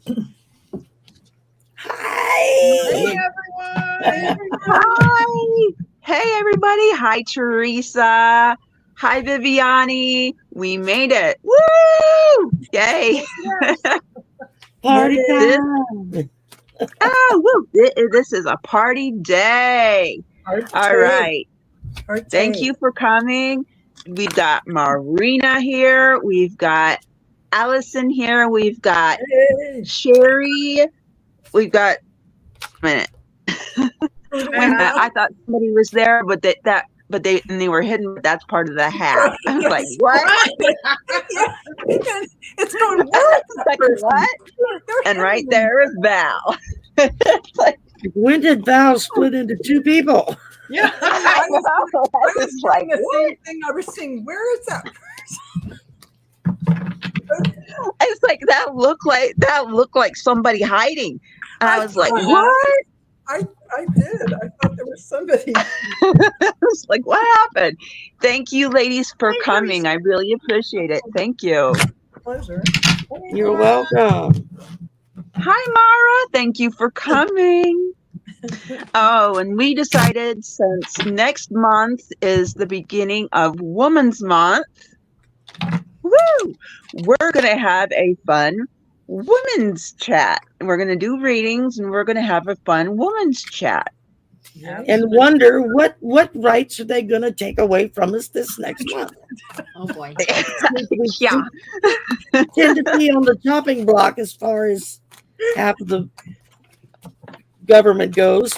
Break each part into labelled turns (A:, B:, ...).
A: Hi.
B: Hey, everyone.
C: Hi. Hey, everybody. Hi, Teresa. Hi, Viviani. We made it. Woo! Yay.
A: Party
C: This,
A: time.
C: woo. This is a party day. All right. Thank you for coming. We've got Marina here. We've got Allyson here. We've got Shari. We've got a minute. I thought somebody was there, but they were hidden. But that's part of the hat. I was like, what?
B: It's going what?
C: Like, what? And right there is Val.
A: Like, when did Val split into two people?
B: Yeah, I was like the same thing. I was saying, where is that person?
C: It's like that looked like somebody hiding, and I was like, what?
B: I did. I thought there was somebody.
C: I was like, what happened? Thank you, ladies, for coming. I really appreciate it. Thank you.
B: Pleasure.
A: You're welcome.
C: Hi, Mara. Thank you for coming. Oh, and we decided since next month is the beginning of Women's Month, woo, we're going to have a fun women's chat. We're going to do readings and we're going to have a fun women's chat.
A: And wonder what rights are they going to take away from us this next month?
D: Oh boy.
C: Yeah.
A: Tend to be on the chopping block as far as half of the government goes.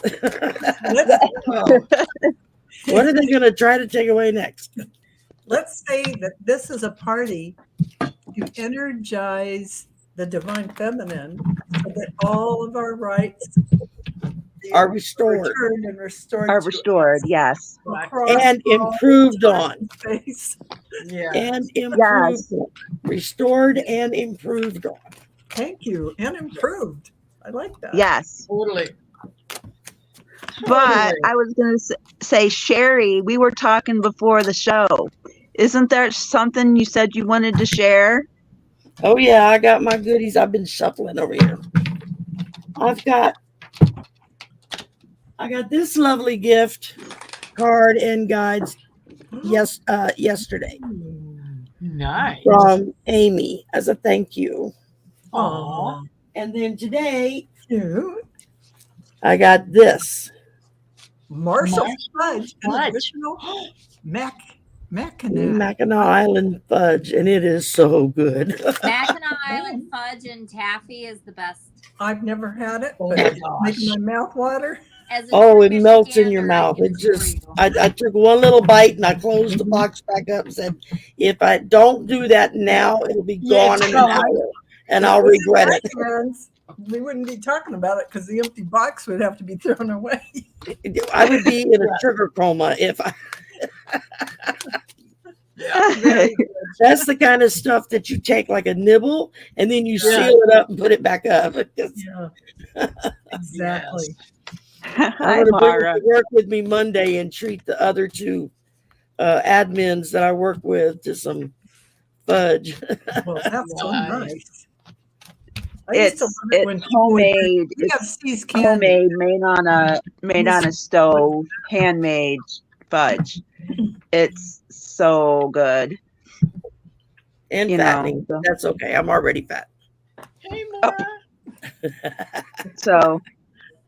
A: What are they going to try to take away next?
B: Let's say that this is a party to energize the divine feminine so that all of our rights
A: are restored.
B: And restored.
C: Are restored, yes.
A: And improved on.
B: Yeah.
A: And improved on. Restored and improved on.
B: Thank you. And improved. I like that.
C: Yes.
B: Totally.
C: But I was going to say, Shari, we were talking before the show. Isn't there something you said you wanted to share?
A: Oh, yeah. I got my goodies. I've been shuffling over here. I got this lovely gift card and guides yesterday.
E: Nice.
A: From Amy as a thank you.
B: Aww.
A: And then today, I got this.
B: Marshall fudge.
A: Mackinac Island fudge, and it is so good.
D: Mackinac Island fudge and taffy is the best.
B: I've never had it, but it's making my mouth water.
A: Oh, it melts in your mouth. It just, I took one little bite and I closed the box back up and said, if I don't do that now, it'll be gone in an hour and I'll regret it.
B: We wouldn't be talking about it because the empty box would have to be thrown away.
A: I would be in a sugar coma if I. That's the kind of stuff that you take like a nibble and then you seal it up and put it back up.
B: Yeah, exactly.
A: I'm going to bring it to work with me Monday and treat the other two admins that I work with to some fudge.
B: Well, that's so nice.
C: It's homemade. It's homemade, made on a stove, handmade fudge. It's so good.
A: And fattening. That's okay. I'm already fat.
E: Hey, Mara.
C: So,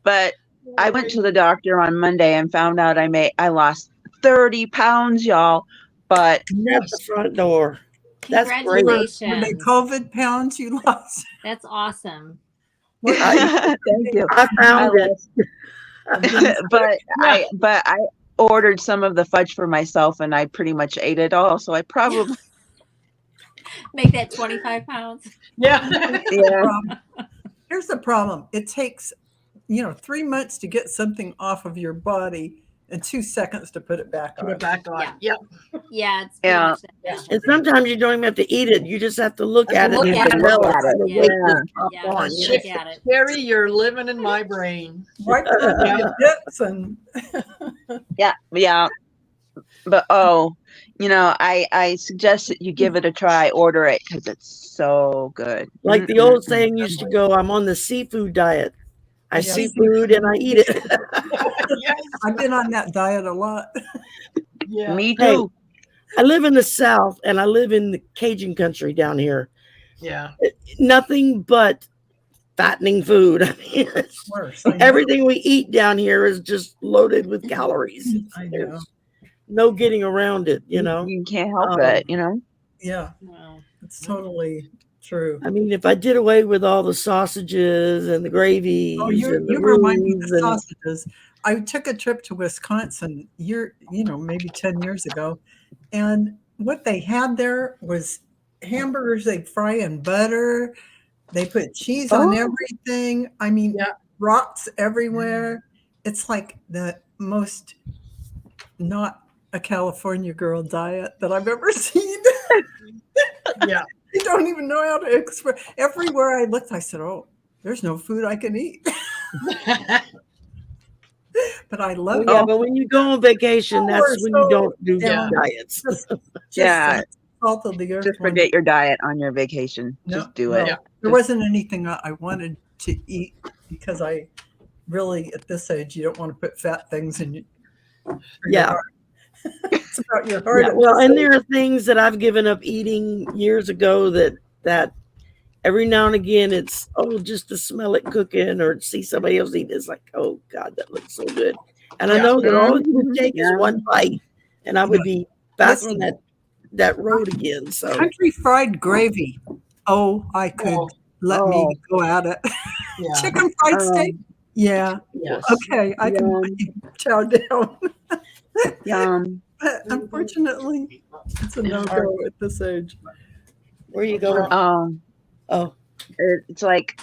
C: but I went to the doctor on Monday and found out I lost 30 pounds, y'all. But
A: at the front door. That's great.
B: Were they COVID pounds you lost?
D: That's awesome.
C: Thank you.
A: I found it.
C: but I ordered some of the fudge for myself and I pretty much ate it all. So I probably
D: make that 25 pounds.
E: Yeah.
B: Here's the problem. It takes, 3 months to get something off of your body and 2 seconds to put it back on.
D: Yeah. Yeah.
A: And sometimes you don't even have to eat it. You just have to look at it.
E: Shari, you're living in my brain.
B: Right there,
C: Yeah. But I suggest that you give it a try, order it because it's so good.
A: Like the old saying used to go, I'm on the seafood diet. I see food and I eat it.
E: Yes.
B: I've been on that diet a lot.
E: Yeah.
C: Me
A: Hey,
C: too.
A: I live in the South and I live in the Cajun country down here.
E: Yeah.
A: Nothing but fattening food. I mean,
B: Worse. I know.
A: everything we eat down here is just loaded with calories.
B: I know.
A: There's no getting around it, you know.
C: You can't help it,
B: Yeah,
E: Well,
B: it's totally true.
A: I mean, if I did away with all the sausages and the gravies
B: Oh, you
A: and the
B: remind me of
A: roux
B: the
A: and
B: sausages. I took a trip to Wisconsin maybe 10 years ago. And what they had there was hamburgers they fry in butter. They put cheese on everything. I mean,
E: Yeah.
B: rocks everywhere. It's like the most not a California girl diet that I've ever seen.
E: yeah.
B: I don't even know how to express. Everywhere I looked, I said, "Oh, there's no food I can eat." But I love
A: yeah, but when you go on vacation, that's when you don't do
E: Yeah.
A: diets.
C: Yeah.
B: Salt of the earth.
C: Just forget your diet on your vacation. Just do it.
E: Yeah.
B: There wasn't anything I wanted to eat because I really, at this age, you don't want to put fat things in.
A: Yeah.
B: It's about your heart.
A: Yeah, well, and there are things that I've given up eating years ago that every now and again it's just to smell it cooking or see somebody else eat. It's like, oh God, that looks so good. And I know that all it would take is one bite, and I would be back on that road again. So
B: country fried gravy. Oh, I could let me go at it.
E: Yeah.
B: Chicken fried steak. Yeah.
E: Yes.
B: Okay, I can chow down.
C: Yum.
B: But unfortunately, it's a no-go at this age.
A: where you going? Oh,
C: It's like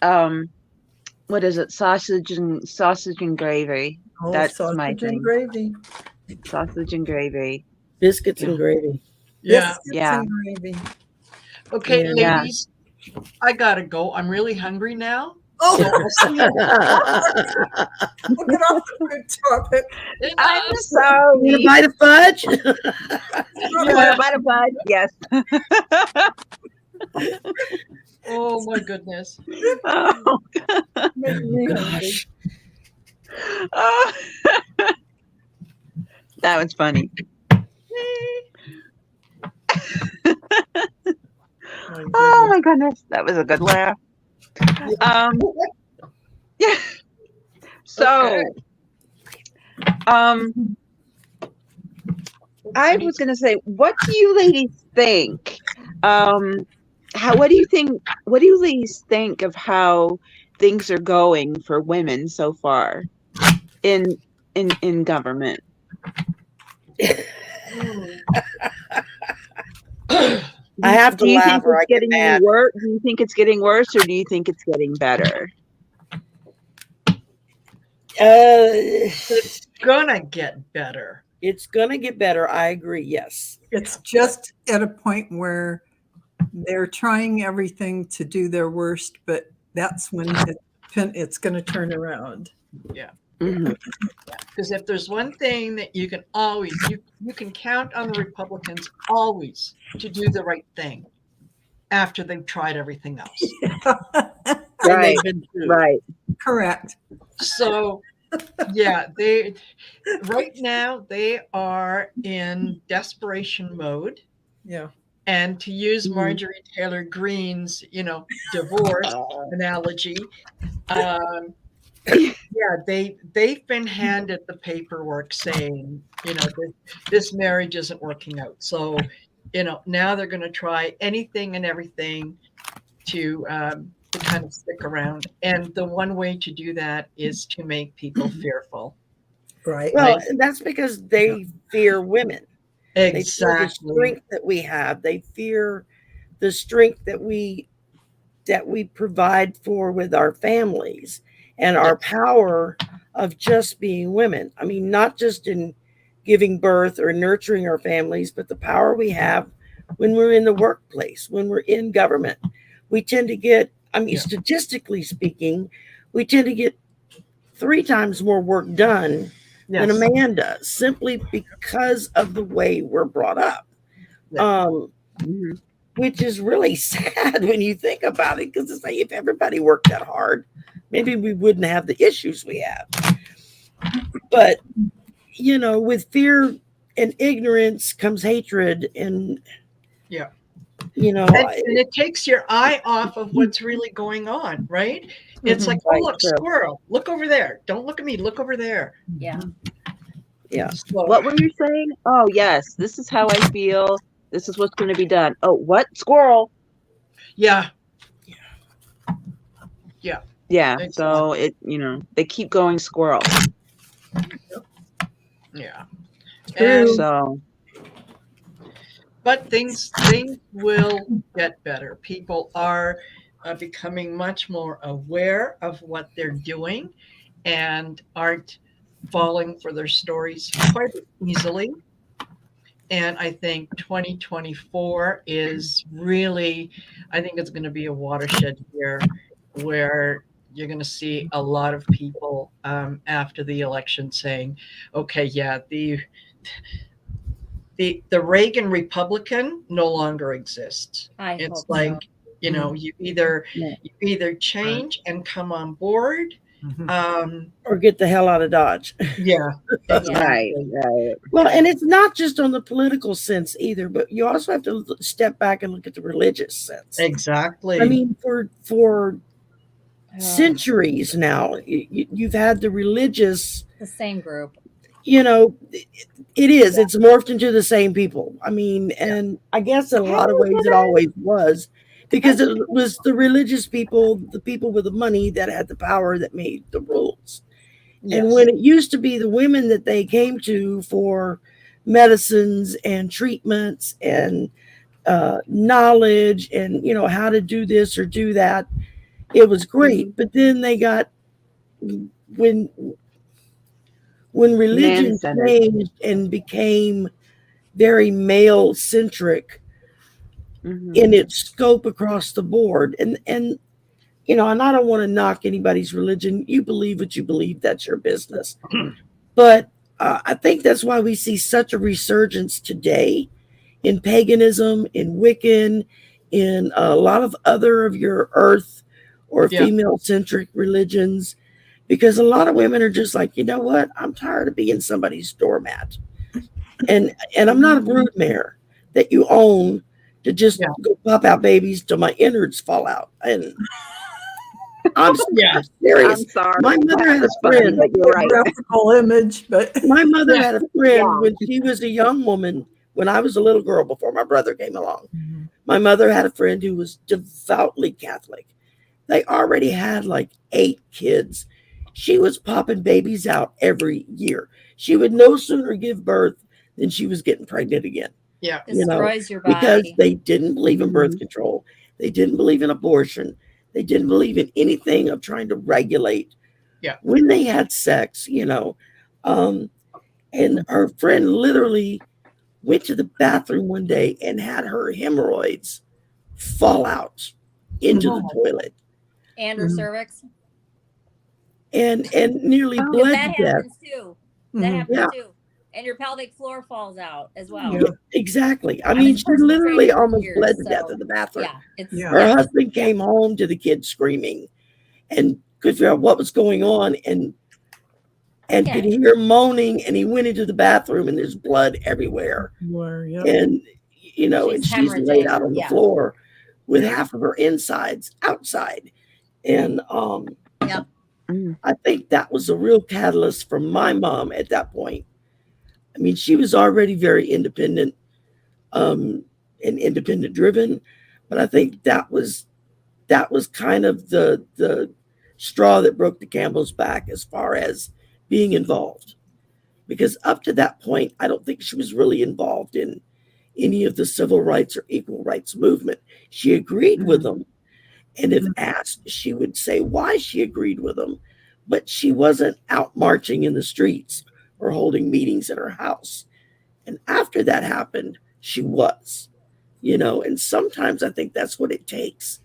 C: what is it? Sausage and gravy.
B: Oh,
C: That's
B: sausage
C: my
B: and
C: thing.
B: gravy.
C: Sausage and gravy.
A: biscuits and gravy.
E: Yeah.
B: Biscuits
C: Yeah.
B: and gravy.
E: Okay,
C: Yeah.
E: ladies, I gotta go. I'm really hungry now.
B: Oh,
E: I'll see you.
B: we'll get off the food topic.
C: I'm
A: You
C: sorry.
A: want to buy the fudge?
C: Butterfly. Yes.
E: Oh my goodness.
C: Oh,
B: Make me hungry.
A: Gosh.
C: oh. That was funny. Oh my goodness, that was a good laugh. Yeah. So, I was gonna say, what do you ladies think? What do you think? What do you ladies think of how things are going for women so far in government?
A: I have to
C: Do you
A: laugh
C: think
A: or I
C: it's
A: get
C: getting
A: mad.
C: worse? Do you think it's getting worse, or do you think it's getting better?
E: It's gonna get better.
A: It's gonna get better. I agree. Yes.
B: It's just at a point where they're trying everything to do their worst, but that's when it's going to turn around.
E: Yeah.
C: Mm-hmm.
E: Because if there's one thing that you can always you can count on the Republicans always to do the right thing after they've tried everything else.
C: Right. Right.
B: Correct.
E: So yeah, they right now they are in desperation mode.
B: Yeah.
E: And to use Marjorie Taylor Greene's, divorce analogy, yeah, they've been handed the paperwork saying, this marriage isn't working out. So, now they're going to try anything and everything to kind of stick around. And the one way to do that is to make people fearful.
B: Right.
A: Well, that's because they fear women.
E: Exactly.
A: They fear the strength that we have. They fear the strength that we provide for with our families and our power of just being women. I mean, not just in giving birth or nurturing our families, but the power we have when we're in the workplace, when we're in government. We tend to get, statistically speaking, we tend to get 3 times more work done than a man does, simply because of the way we're brought up.
C: Mhm.
A: Which is really sad when you think about it, because it's like if everybody worked that hard, maybe we wouldn't have the issues we have. But with fear and ignorance comes hatred, and
E: Yeah.
A: and
E: And it takes your eye off of what's really going on, right? It's like, oh,
C: Right,
E: look,
C: true.
E: squirrel. Look over there. Don't look at me. Look over there.
D: Yeah.
A: Yeah.
E: So,
C: What were you saying? Oh, yes, this is how I feel. This is what's going to be done. Oh, what? Squirrel.
E: yeah.
C: Yeah,
E: Exactly.
C: so they keep going squirrel.
E: Yeah.
A: True.
C: So,
E: But things will get better. People are becoming much more aware of what they're doing and aren't falling for their stories quite easily. And I think 2024 is really, I think it's going to be a watershed year where you're going to see a lot of people after the election saying, okay, yeah, the Reagan Republican no longer exists.
D: I
E: It's
D: hope
E: like,
D: so.
E: you either change and come on board.
A: Or get the hell out of Dodge.
E: Yeah,
C: right,
E: exactly.
C: right.
A: Well, and it's not just on the political sense either, but you also have to step back and look at the religious sense.
E: Exactly.
A: I mean, for centuries now, you've had the religious.
D: The same group.
A: It is. It's morphed into the same people. I mean, and I guess in a lot of ways it always was, because it was the religious people, the people with the money that had the power that made the rules.
E: Yes.
A: And when it used to be the women that they came to for medicines and treatments and knowledge and how to do this or do that, it was great. But then they got when religion
C: Man-centered.
A: changed and became very male centric in its scope across the board, and and I don't want to knock anybody's religion. You believe what you believe, that's your business. But I think that's why we see such a resurgence today in paganism, in Wiccan, in a lot of other of your earth or female centric religions, because a lot of women are just like, you know what? I'm tired of being somebody's doormat. And I'm not a broodmare that you own to just go pop out babies till my innards fall out. And I'm serious.
C: I'm sorry.
A: My mother had a friend.
C: You're right.
B: Graphical image, but
A: My mother had a friend when she was a young woman, when I was a little girl before my brother came along. My mother had a friend who was devoutly Catholic. They already had like 8 kids. She was popping babies out every year. She would no sooner give birth than she was getting pregnant again.
E: Yeah.
D: Destroys your body.
A: Because they didn't believe in birth control. They didn't believe in abortion. They didn't believe in anything of trying to regulate when they had sex, and her friend literally went to the bathroom one day and had her hemorrhoids fall out into the toilet.
D: And her cervix.
A: And nearly bled
D: That
A: to death.
D: happens too. That happens too. And your pelvic floor falls out as well.
A: Yeah, exactly. I mean, she literally almost bled to death in the bathroom. Her husband came home to the kids screaming and could figure out what was going on and could hear moaning, and he went into the bathroom and there's blood everywhere. And and she's laid out on the floor with half of her insides outside. And I think that was a real catalyst for my mom at that point. I mean, she was already very independent and independent driven, but I think that was kind of the straw that broke the camel's back as far as being involved. Because up to that point, I don't think she was really involved in any of the civil rights or equal rights movement. She agreed with them, and if asked, she would say why she agreed with them, but she wasn't out marching in the streets or holding meetings at her house. And after that happened, she was, and sometimes I think that's what it takes,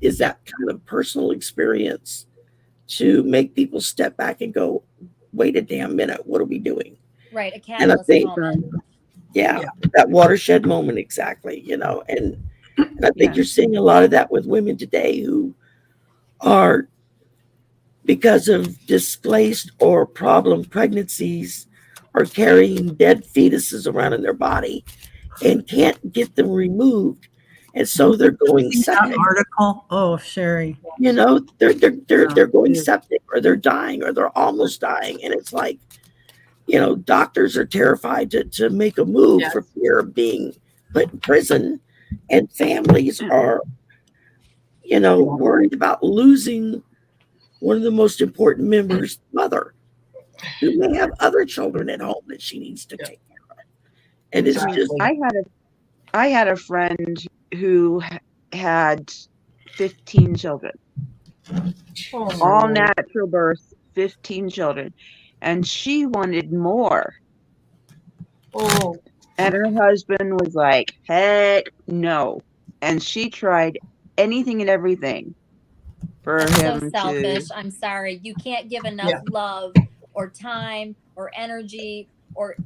A: is that kind of personal experience to make people step back and go, wait a damn minute, what are we doing?
D: Right, a
A: And I
D: catalyst
A: think,
D: moment.
A: Yeah,
E: Yeah.
A: that watershed moment, exactly. And I think you're seeing a lot of that with women today who are, because of displaced or problem pregnancies, are carrying dead fetuses around in their body and can't get them removed. And so they're going
B: See that
A: septic.
B: article? Oh, Shari.
A: They're going septic, or they're dying, or they're almost dying. And it's like, doctors are terrified to make a move for fear of being put in prison. And families are, worried about losing one of the most important members, mother, who may have other children at home that she needs to take care of. And it's just,
C: I had a friend who had 15 children, all natural birth, 15 children, and she wanted more. And her husband was like, heck no. And she tried anything and everything for him
D: so selfish.
C: to.
D: I'm sorry. You can't give enough love or time or energy or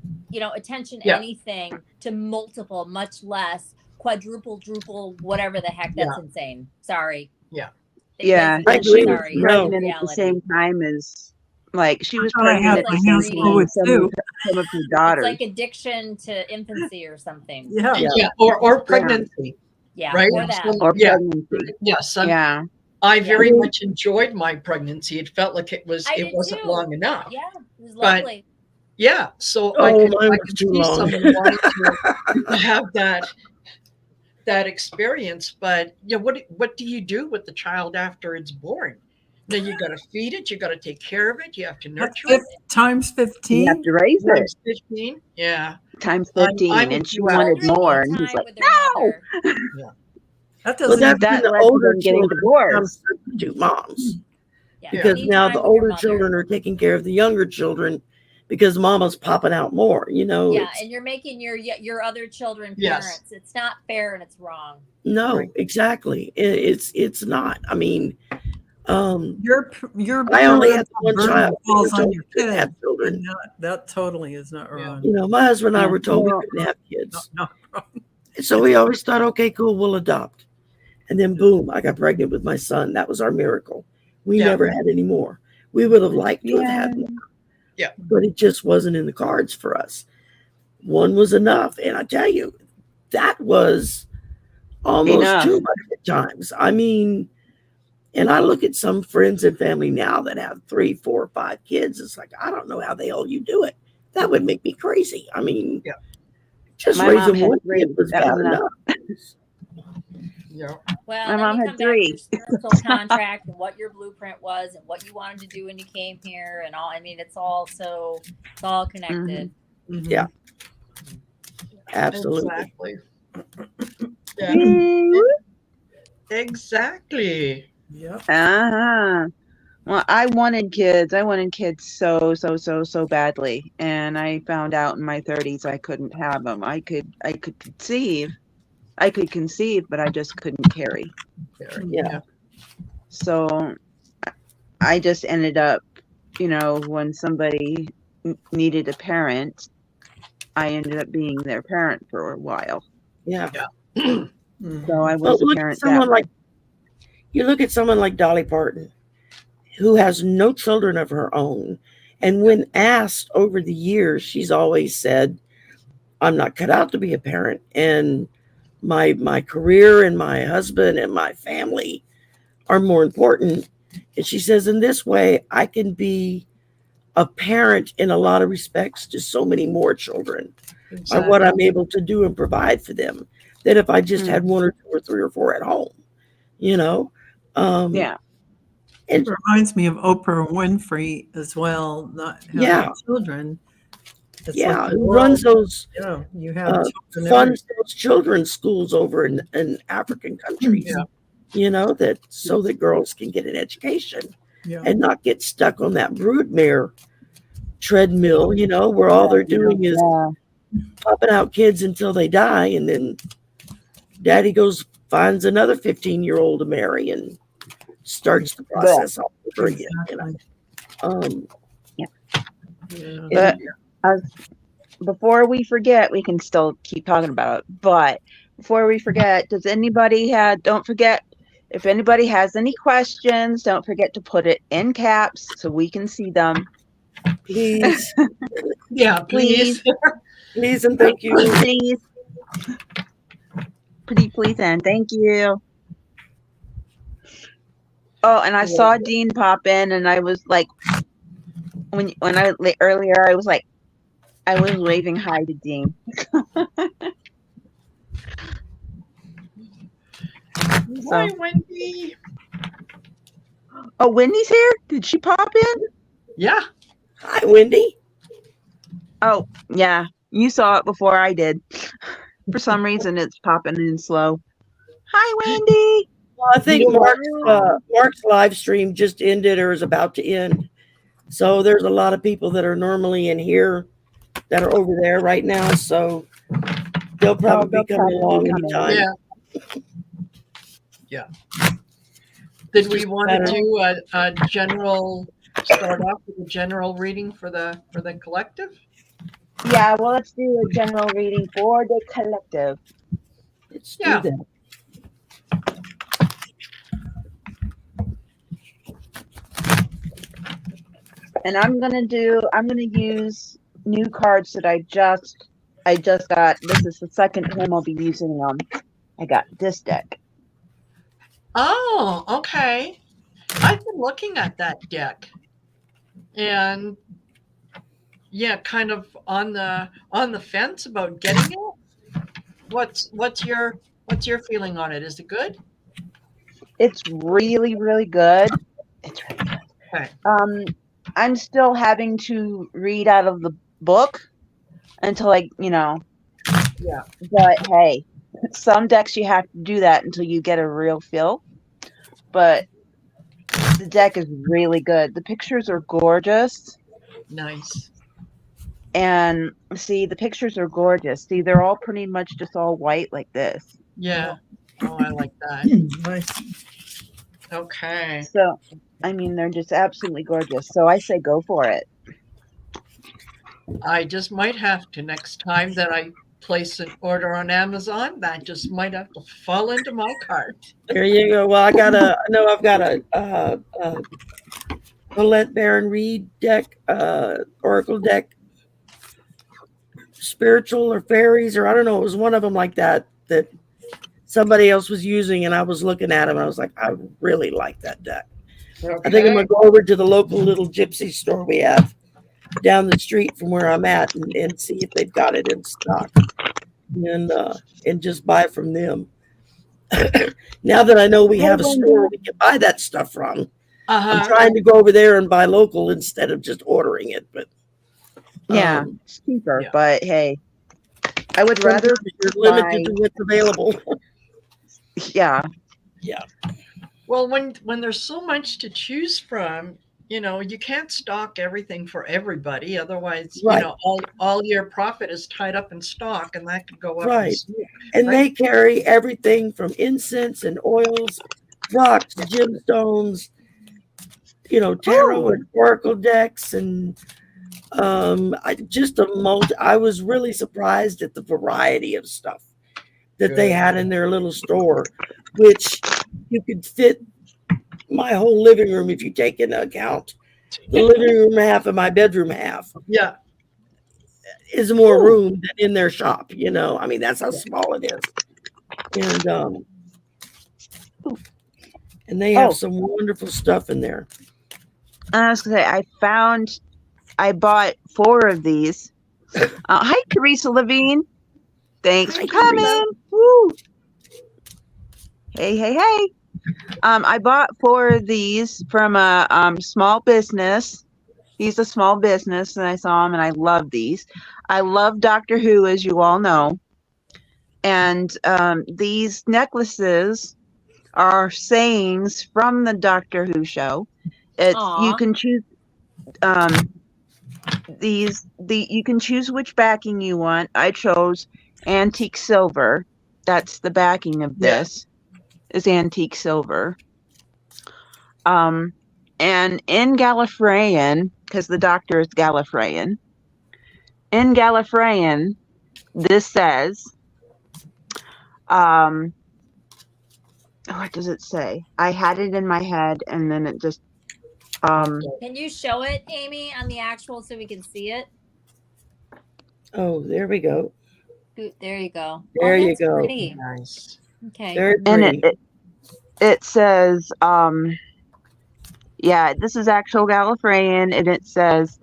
D: attention, anything to multiple, much less quadruple, whatever the heck. That's insane. Sorry.
E: Yeah.
C: And she was pregnant at the same time as, like, she was pregnant at the same time as some of her daughters.
D: It's like addiction to infancy or something.
E: Or pregnancy.
D: Yeah.
E: Right.
D: Or that.
C: Or pregnancy.
E: Yes.
C: Yeah.
E: I very much enjoyed my pregnancy. It felt like it wasn't long enough.
D: Yeah, it was lovely.
E: So I could see someone wanting to have that experience. But what do you do with the child after it's born? Now you got to feed it. You got to take care of it. You have to nurture it.
B: Times 15.
C: You have to raise it.
E: Times 15. Yeah.
C: Times 15, and she wanted more, and he's like, no.
B: That
A: Well,
B: doesn't
A: that's when the older children become substitute moms. Because now the older children are taking care of the younger children because mama's popping out more,
D: Yeah, and you're making your other children parents. It's not fair and it's wrong.
A: No, exactly. It's not. I mean,
B: your
A: I only have one child.
B: Falls on your
A: Couldn't
B: kid.
A: have children.
B: That totally is not wrong.
A: My husband and I were told we couldn't have kids.
B: No.
A: So we always thought, okay, cool, we'll adopt. And then boom, I got pregnant with my son. That was our miracle. We never had any more. We would have liked to have had more.
E: Yeah.
A: But it just wasn't in the cards for us. One was enough. And I tell you, that was almost too much at times. I mean, and I look at some friends and family now that have 3, 4, 5 kids. It's like, I don't know how the hell you do it. That would make me crazy. I mean, just raising one kid was bad enough.
E: Yeah.
D: Well,
C: my mom had 3.
D: Spiritual contract and what your blueprint was and what you wanted to do when you came here and all. I mean, it's all connected.
B: Mm-hmm.
A: Yeah. Absolutely.
E: Exactly. Yeah. Exactly.
B: Yeah.
C: Well, I wanted kids. I wanted kids so badly, and I found out in my 30s I couldn't have them. I could conceive, but I just couldn't carry.
A: Yeah.
C: So I just ended up, when somebody needed a parent, I ended up being their parent for a while.
A: Yeah.
C: So I was a parent.
A: You look at someone like Dolly Parton, who has no children of her own. And when asked over the years, she's always said, I'm not cut out to be a parent. And my career and my husband and my family are more important. And she says, in this way, I can be a parent in a lot of respects to so many more children by what I'm able to do and provide for them than if I just had 1 or 2 or 3 or 4 at home,
B: It reminds me of Oprah Winfrey as well, not having children. It's
A: who runs those
B: you have
A: funds those children's schools over in African countries, that so that girls can get an education and not get stuck on that broodmare treadmill, where all they're doing is popping out kids until they die, and then daddy finds another 15-year-old to marry and starts the process all over again.
C: before we forget, we can still keep talking about it. But before we forget, does anybody don't forget, if anybody has any questions, don't forget to put it in caps so we can see them.
A: Please.
E: Yeah, please.
A: Please and thank you.
C: Please. Pretty please and thank you. Oh, and I saw Dean pop in, and I was like, earlier, I was like, I was waving hi to Dean.
E: Hi, Wendy.
C: Oh, Wendy's here? Did she pop in?
E: Yeah.
A: Hi, Wendy.
C: Oh, yeah. You saw it before I did. For some reason, it's popping in slow. Hi, Wendy.
A: Well, I think Mark's live stream just ended or is about to end. So there's a lot of people that are normally in here that are over there right now. So they'll probably be coming along anytime.
E: Yeah. Did we want to do a general, start off with a general reading for the collective?
C: Yeah, well, let's do a general reading for the collective.
A: Let's do that.
C: And I'm gonna use new cards that I just got. This is the second time I'll be using them. I got this deck.
E: Oh, okay. I've been looking at that deck, and yeah, kind of on the fence about getting it. What's your feeling on it? Is it good?
C: It's really, really good. It's really good.
E: Okay.
C: I'm still having to read out of the book until
E: Yeah.
C: But hey, some decks you have to do that until you get a real feel. But the deck is really good. The pictures are gorgeous.
E: Nice.
C: And see, the pictures are gorgeous. See, they're all pretty much just all white like this.
E: Yeah. Oh, I like that.
B: Nice.
E: Okay.
C: So, I mean, they're just absolutely gorgeous. So I say go for it.
E: I just might have to, next time that I place an order on Amazon, that just might have to fall into my cart.
A: There you go. Well, I've got a Colette Baron Reed deck, Oracle deck, spiritual or fairies, or I don't know. It was one of them like that somebody else was using, and I was looking at him. And I was like, I really like that deck.
E: Okay.
A: I think I'm gonna go over to the local little gypsy store we have down the street from where I'm at and see if they've got it in stock, and just buy from them. Now that I know we have a store we can buy that stuff from, I'm trying to go over there and buy local instead of just ordering it. But
C: yeah, it's cheaper. Yeah. But hey, I would rather
A: you're limited to what's available.
C: Yeah.
E: Well, when there's so much to choose from, you can't stock everything for everybody. Otherwise,
A: right.
E: all your profit is tied up in stock, and that could go up.
A: Right. And they carry everything from incense and oils, rocks, gemstones, tarot and oracle decks, and I was really surprised at the variety of stuff that they had in their little store, which you could fit my whole living room if you take into account the living room half and my bedroom half.
E: Yeah.
A: Is more room than in their shop, I mean, that's how small it is. And they have some wonderful stuff in there.
C: I was gonna say, I bought 4 of these. Hi, Teresa Levine. Thanks for coming. Woo. Hey. I bought 4 of these from a small business. He's a small business, and I saw him, and I love these. I love Doctor Who, as you all know. And these necklaces are sayings from the Doctor Who show. You can choose you can choose which backing you want. I chose antique silver. That's the backing of this. Is antique silver. And in Gallifreyan, because the Doctor is Gallifreyan, in Gallifreyan, this says, what does it say? I had it in my head and then it just,
D: Can you show it, Amy, on the actual so we can see it?
A: Oh, there we go.
D: There you go.
A: There you
D: that's
A: go.
D: Pretty.
E: Nice.
D: Okay.
A: Very
C: and
A: pretty.
C: it says, yeah, this is actual Gallifreyan, and it says,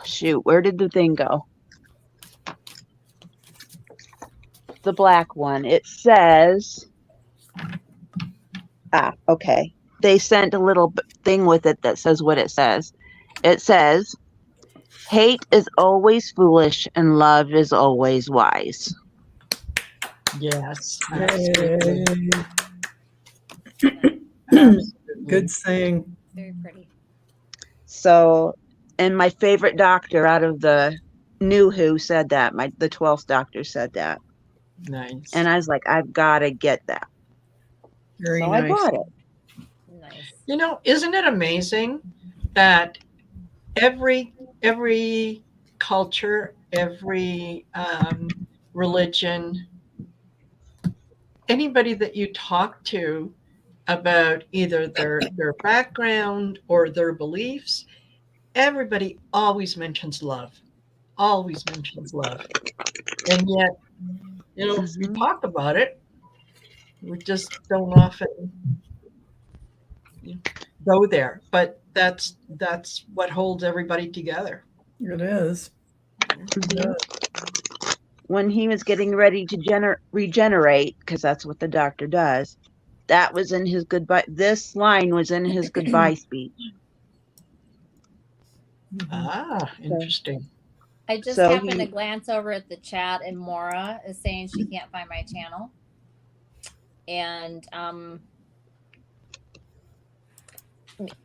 C: shoot, where did the thing go? The black one. It says, okay. They sent a little thing with it that says what it says. It says, hate is always foolish and love is always wise.
E: Yes.
B: Yay.
E: Absolutely.
B: Good saying.
D: Very pretty.
C: So, and my favorite doctor out of the new Who said that. The 12th Doctor said that.
E: Nice.
C: And I was like, I've got to get that.
B: Very
C: So
B: nice.
C: I bought it.
D: Nice.
E: You know, isn't it amazing that every culture, every religion, anybody that you talk to about either their background or their beliefs, everybody always mentions love. Always mentions love. And yet, you know, we talk about it. We just don't often go there. But that's what holds everybody together.
B: It is. Yeah.
C: When he was getting ready to regenerate, because that's what the doctor does, that was in his goodbye. This line was in his goodbye speech.
E: Ah, interesting.
D: I just happened to glance over at the chat, and Maura is saying she can't find my channel. And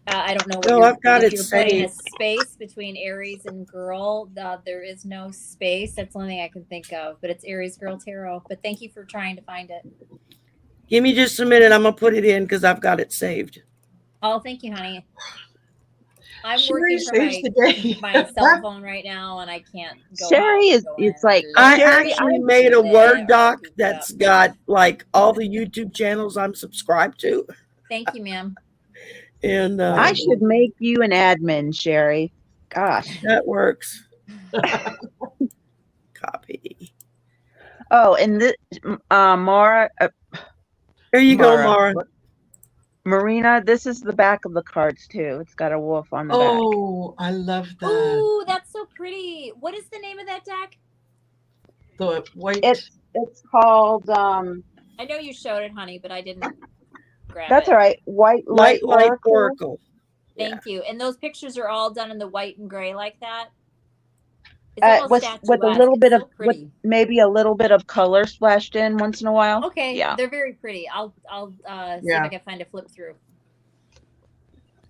D: I don't know.
A: No, I've got it
D: you're putting a
A: saved.
D: space between Aries and Girl. There is no space. That's the only thing I can think of. But it's Aries Girl Tarot. But thank you for trying to find it.
A: Give me just a minute. I'm going to put it in because I've got it saved.
D: Oh, thank you, honey. I'm
E: Shari
D: working from my cell phone right now, and I can't go.
C: Shari is. It's like
A: I actually made a Word doc that's got like all the YouTube channels I'm subscribed to.
D: Thank you, ma'am.
A: And
C: I should make you an admin, Shari. Gosh,
A: that works. Copy.
C: Oh, and this, Mara.
A: Here you go, Mara.
C: Marina, this is the back of the cards too. It's got a wolf on the back.
E: Oh, I love that.
D: Oh, that's so pretty. What is the name of that deck?
E: The white.
C: It's called.
D: I know you showed it, honey, but I didn't grab it.
C: That's all right. White light oracle.
D: Thank you. And those pictures are all done in the white and gray like that.
C: With a little bit of, with maybe a little bit of color splashed in once in a while.
D: Okay,
C: yeah,
D: they're very pretty. I'll see if I can find a flip through.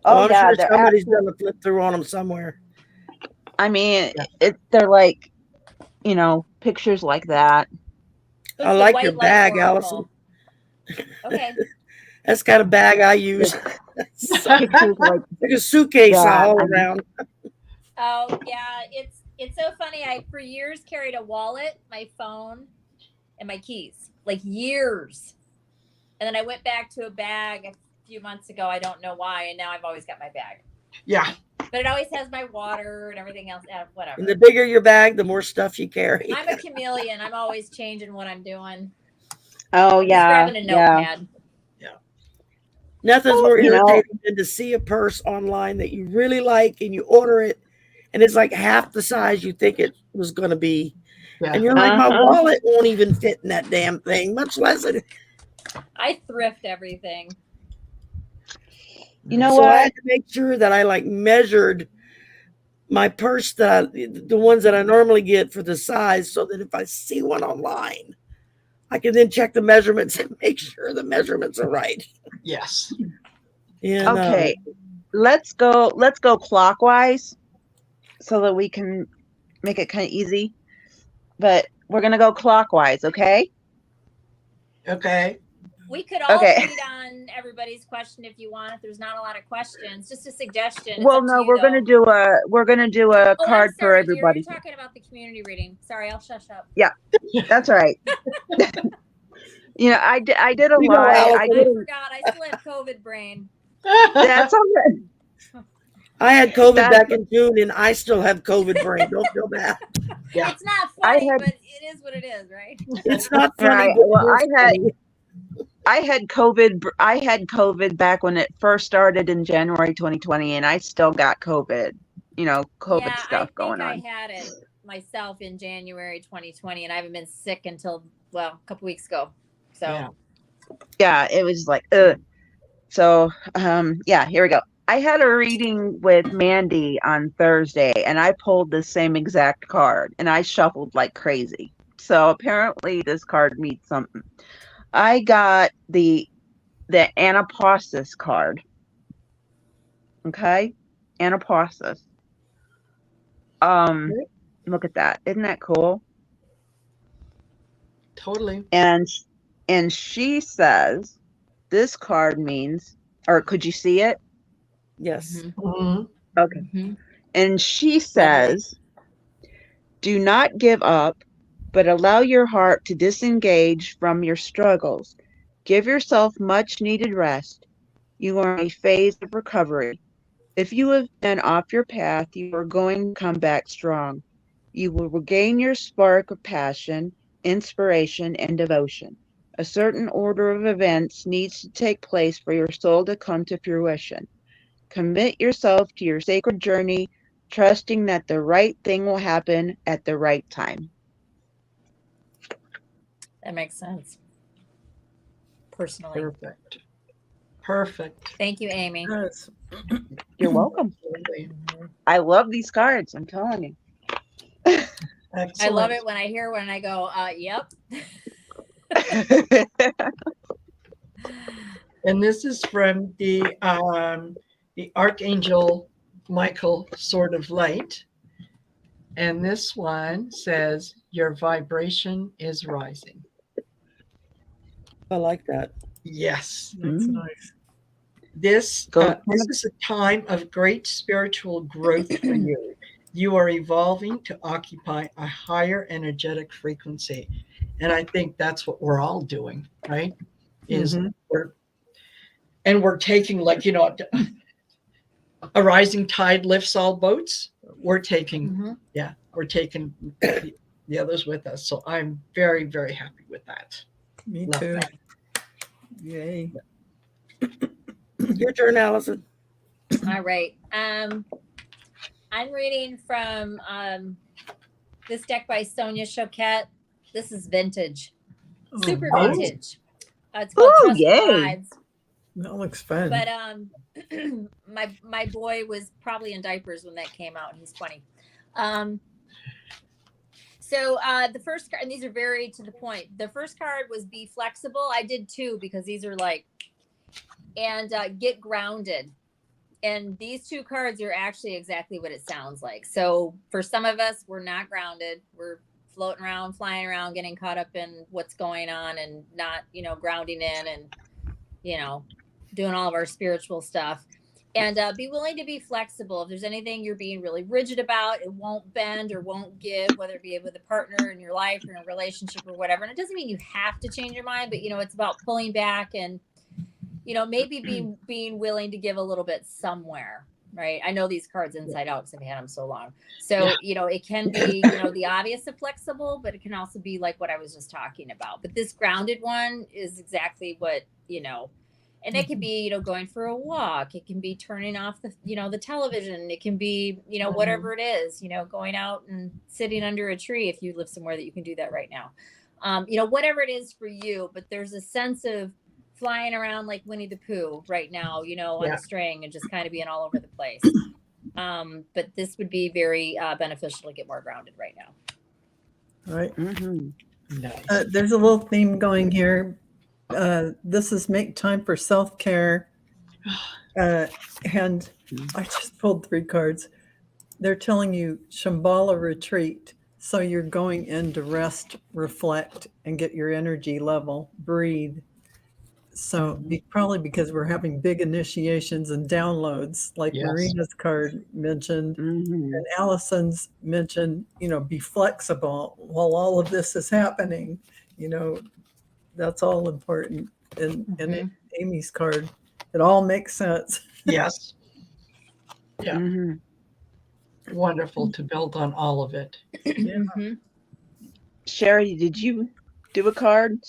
C: Oh
A: I'm
C: yeah,
A: sure somebody's done a flip through on them somewhere.
C: I mean, they're like, you know, pictures like that.
A: I like your bag, Allyson.
D: Okay.
A: That's kind of bag I use. Like a suitcase all around.
D: Oh yeah, it's so funny. I for years carried a wallet, my phone, and my keys. Like years. And then I went back to a bag a few months ago. I don't know why, and now I've always got my bag.
E: Yeah.
D: But it always has my water and everything else. Whatever.
A: And the bigger your bag, the more stuff you carry.
D: I'm a chameleon. I'm always changing what I'm doing.
C: Oh yeah.
D: Just grabbing a notepad.
E: Yeah.
A: Nothing's more irritating than to see a purse online that you really like and you order it and it's like half the size you think it was going to be. Yeah. And you're like, my wallet won't even fit in that damn thing, much less it.
D: I thrift everything.
C: You know what?
A: I had to make sure that I like measured my purse, the ones that I normally get for the size, so that if I see one online, I can then check the measurements and make sure the measurements are right.
E: Yes.
A: And,
C: okay. Let's go clockwise so that we can make it kind of easy. But we're going to go clockwise, okay?
E: Okay.
D: We could all
C: Okay.
D: read on everybody's question if you want. If there's not a lot of questions, just a suggestion. It's
C: Well,
D: up to
C: no,
D: you,
C: we're
D: though.
C: gonna do a
D: Oh,
C: card
D: I'm
C: for
D: sorry, dear.
C: everybody.
D: You're talking about the community reading. Sorry, I'll shush up.
C: Yeah, that's all right. You know, I did a
A: You know,
C: live.
A: Allyson.
C: I did.
D: I forgot. I still have COVID brain.
C: That's all right.
A: I had COVID
C: That's-
A: back in June, and I still have COVID brain. Don't feel bad.
E: Yeah.
D: It's not
C: I
D: funny,
C: had-
D: but it is what it is, right?
A: It's not funny.
C: Right.
A: But
C: Well,
A: it is funny.
C: I had COVID. I had COVID back when it first started in January 2020, and I still got COVID. You know, COVID
D: Yeah,
C: stuff
D: I think
C: going
D: I
C: on.
D: had it myself in January 2020, and I haven't been sick until, well, a couple weeks ago. So,
E: Yeah.
C: Yeah, it was like, ugh. So, yeah, here we go. I had a reading with Mandy on Thursday, and I pulled the same exact card, and I shuffled like crazy. So apparently, this card means something. I got the Anapausis card. Okay, Anapausis. Look at that. Isn't that cool?
E: Totally.
C: And she says this card means, or could you see it?
A: Yes.
E: Mhm.
C: Okay.
D: Mhm.
C: And she says, do not give up, but allow your heart to disengage from your struggles. Give yourself much needed rest. You are in a phase of recovery. If you have been off your path, you are going to come back strong. You will regain your spark of passion, inspiration, and devotion. A certain order of events needs to take place for your soul to come to fruition. Commit yourself to your sacred journey, trusting that the right thing will happen at the right time.
D: That makes sense. Personally.
E: Perfect. Perfect.
D: Thank you, Amy.
B: Yes.
C: You're welcome.
E: Absolutely.
C: I love these cards, I'm telling you.
E: Excellent.
D: I love it when I hear one and I go, yep.
E: And this is from the Archangel Michael Sword of Light. And this one says, your vibration is rising.
A: I like that.
E: Yes.
B: That's nice.
E: This is a time of great spiritual growth for you. You are evolving to occupy a higher energetic frequency. And I think that's what we're all doing, right? Is we're taking, like, you know, a rising tide lifts all boats. We're taking, we're taking the others with us. So I'm very, very happy with that.
B: Me
E: Love
B: too.
E: that.
B: Yay.
A: Your turn, Allyson.
D: All right. I'm reading from this deck by Sonia Choquette. This is vintage. Super
E: Oh.
D: vintage. It's called
C: Ooh,
D: Trusted
C: yay.
D: Guides.
B: That looks fun.
D: But my boy was probably in diapers when that came out, and he's 20. So the first card, and these are very to the point. The first card was be flexible. I did two because these are like, and get grounded. And these two cards are actually exactly what it sounds like. So for some of us, we're not grounded. We're floating around, flying around, getting caught up in what's going on and not, grounding in and, doing all of our spiritual stuff. And be willing to be flexible. If there's anything you're being really rigid about, it won't bend or won't give, whether it be with a partner in your life or in a relationship or whatever. And it doesn't mean you have to change your mind, but, it's about pulling back and, maybe being willing to give a little bit somewhere, right? I know these cards inside out because I've had them so long. So, it can be, the obvious of flexible, but it can also be like what I was just talking about. But this grounded one is exactly what, and it could be, going for a walk. It can be turning off the, the television. It can be, whatever it is, going out and sitting under a tree if you live somewhere that you can do that right now. Whatever it is for you, but there's a sense of flying around like Winnie the Pooh right now, on a string and just kind of being all over the place. But this would be very beneficial to get more grounded right now.
B: Right.
E: Nice.
B: There's a little theme going here. This is make time for self-care. And I just pulled 3 cards. They're telling you Shambhala retreat. So you're going in to rest, reflect, and get your energy level, breathe. So probably because we're having big initiations and downloads, like
E: Yes.
B: Marina's card mentioned,
C: Mhm.
B: and Allison's mentioned, be flexible while all of this is happening. That's all important. And Amy's card, it all makes sense.
E: Yes. Yeah.
C: Mhm.
E: Wonderful to build on all of it.
D: Mhm.
C: Shari, did you do a card?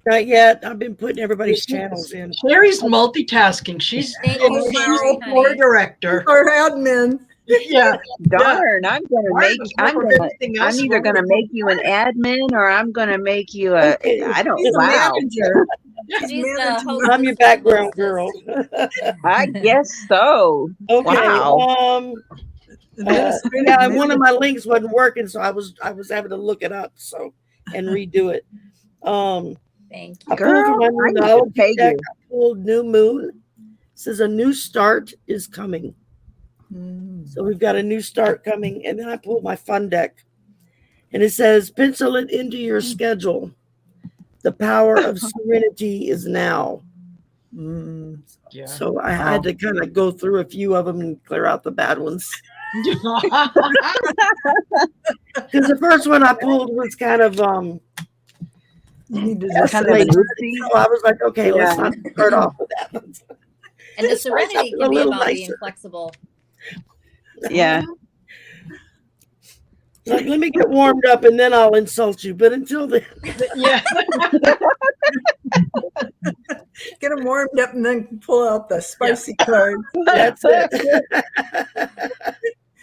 A: Not yet. I've been putting everybody's channels in.
E: Sherry's multitasking. She's
D: Thank
E: she's
D: you, Shari,
E: the board
D: honey.
E: director.
B: Our admin.
E: Yeah.
C: Darn, I'm
E: Regardless of everything
C: I'm
E: else,
C: either gonna make you an admin or I'm gonna make you a
A: Okay.
C: I don't
B: She's a
C: wow.
B: manager.
D: She's the
B: managing
D: host.
A: I'm your background girl.
C: I guess so.
A: Okay.
C: Wow.
B: Administrative
A: Yeah, one
B: manager.
A: of my links wasn't working, so I was having to look it up and redo it.
D: Thank
A: I
D: you.
A: pulled from my
C: Girl, I
A: new
C: need to
A: knowledge
C: pay
A: deck.
C: you.
A: I pulled New Moon. It says a new start is coming. So we've got a new start coming, and then I pulled my fun deck, and it says pencil it into your schedule. The power of serenity is now.
E: Yeah.
A: So I had to kind of go through a few of them and clear out the bad ones. Because the first one I pulled was kind of
B: You need to
C: Kind of
A: escalate.
C: an oopsie.
A: So I was like, okay, let's not start off with that.
D: And the
A: Let's try
D: serenity
A: something a
D: can be
A: little
D: about being
A: nicer.
D: flexible.
C: Yeah.
A: Like, let me get warmed up and then I'll insult you. But until then,
E: Yeah.
B: Get them warmed up and then pull out the spicy card.
A: that's it.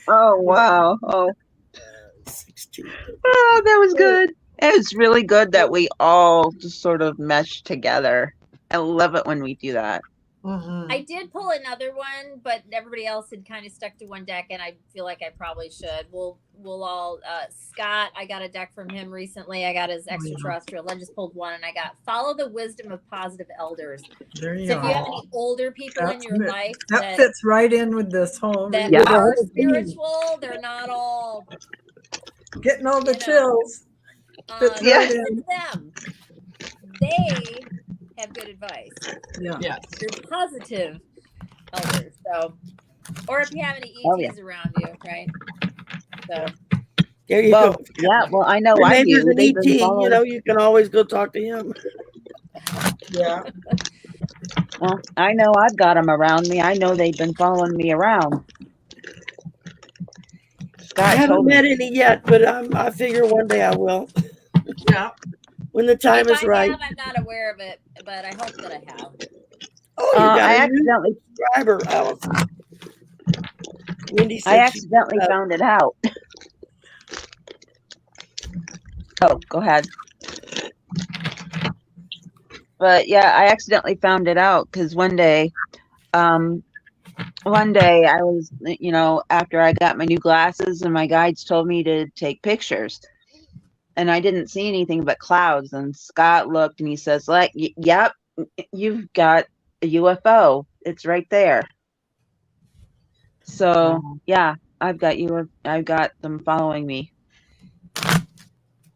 C: Oh wow. Oh.
A: 16.
C: Oh, that was good. It was really good that we all just sort of meshed together. I love it when we do that.
E: Mhm.
D: I did pull another one, but everybody else had kind of stuck to one deck, and I feel like I probably should. We'll all Scott, I got a deck from him recently. I got his extraterrestrial. I just pulled one, and I got Follow the Wisdom of Positive Elders.
B: There you
D: So if you have
B: go.
D: any older people in your life
B: That fits right in with this whole
D: that
C: Yeah.
D: are spiritual, they're not all
B: getting all the
D: you know,
B: chills. Fits
C: Yeah.
B: right
D: listen
B: in.
D: to them. They have good advice.
B: Yeah.
E: Yeah.
D: They're positive elders. So, or if you have any
C: Oh,
D: ETs around you, right? So,
A: There you
C: Well,
A: go.
C: yeah, well, I know I
A: Maybe
C: do.
A: there's an
C: They've
A: ET,
C: been following.
A: you can always go talk to him.
B: Yeah.
C: Well, I know I've got them around me. I know they've been following me around.
A: I
C: Scott
A: haven't
C: told me.
A: met any yet, but I figure one day I will.
E: Yeah.
A: When the time
D: if
A: is
D: I
A: right.
D: have, I'm not aware of it, but I hope that I have.
A: Oh, you got
C: I
A: a new
C: accidentally
A: subscriber, Allyson. Wendy
C: I
A: said
C: accidentally found it out. Oh, go ahead. But yeah, I accidentally found it out because one day I was, after I got my new glasses and my guides told me to take pictures and I didn't see anything but clouds. And Scott looked and he says, like, yep, you've got a UFO. It's right there. So yeah, I've got them following me.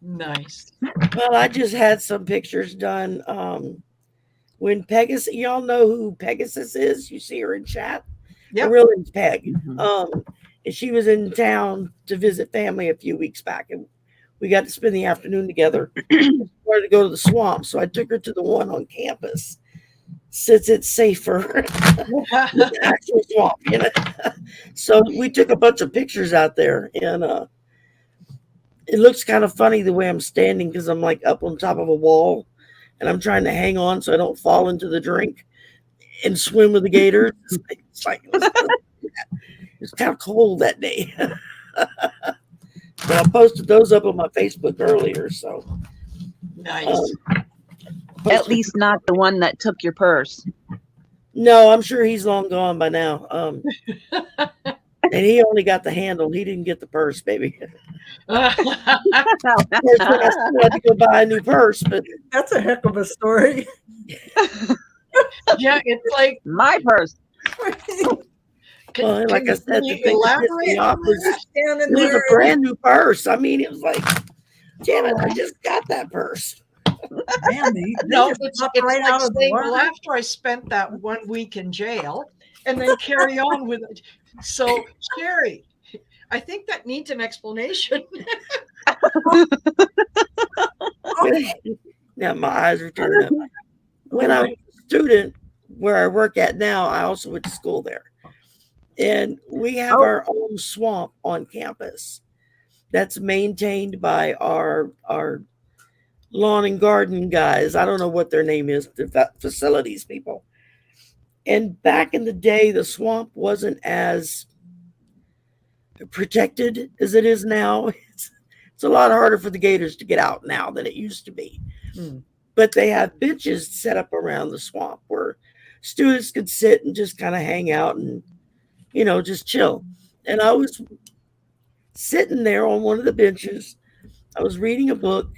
E: Nice.
A: Well, I just had some pictures done. When Pegasus, y'all know who Pegasus is? You see her in chat.
E: Yep.
A: Her real name's Peg.
C: Mhm.
A: And she was in town to visit family a few weeks back, and we got to spend the afternoon together. She wanted to go to the swamp, so I took her to the one on campus, since it's safer than the actual swamp, So we took a bunch of pictures out there, and it looks kind of funny the way I'm standing because I'm like up on top of a wall and I'm trying to hang on so I don't fall into the drink and swim with the gators. It's like it's kind of cold that day. But I posted those up on my Facebook earlier. So
E: Nice.
C: At least not the one that took your purse.
A: no, I'm sure he's long gone by now. And he only got the handle. He didn't get the purse, baby. Of course, then I still had to go buy a new purse, but
B: That's a heck of a story.
E: Yeah, it's like,
C: My purse.
A: well, like I said,
E: can you
A: the thing that pissed
E: elaborate
A: me off
E: on
A: was
E: that?
B: Standing
A: it was
B: there.
A: a brand new purse. I mean, it was like, damn it, I just got that purse.
B: Man, they
E: No,
B: just
E: it's
B: pop
E: like
B: out of the
E: saying,
B: water.
E: well, after I spent that 1 week in jail, and then carry on with it. So, Shari, I think that needs an explanation.
A: Now my eyes are tearing up. When I was a student where I work at now, I also went to school there. And we have our own swamp on campus that's maintained by our lawn and garden guys. I don't know what their name is, the facilities people. And back in the day, the swamp wasn't as protected as it is now. It's a lot harder for the gators to get out now than it used to be. But they have benches set up around the swamp where students could sit and just kind of hang out and, just chill. And I was sitting there on one of the benches. I was reading a book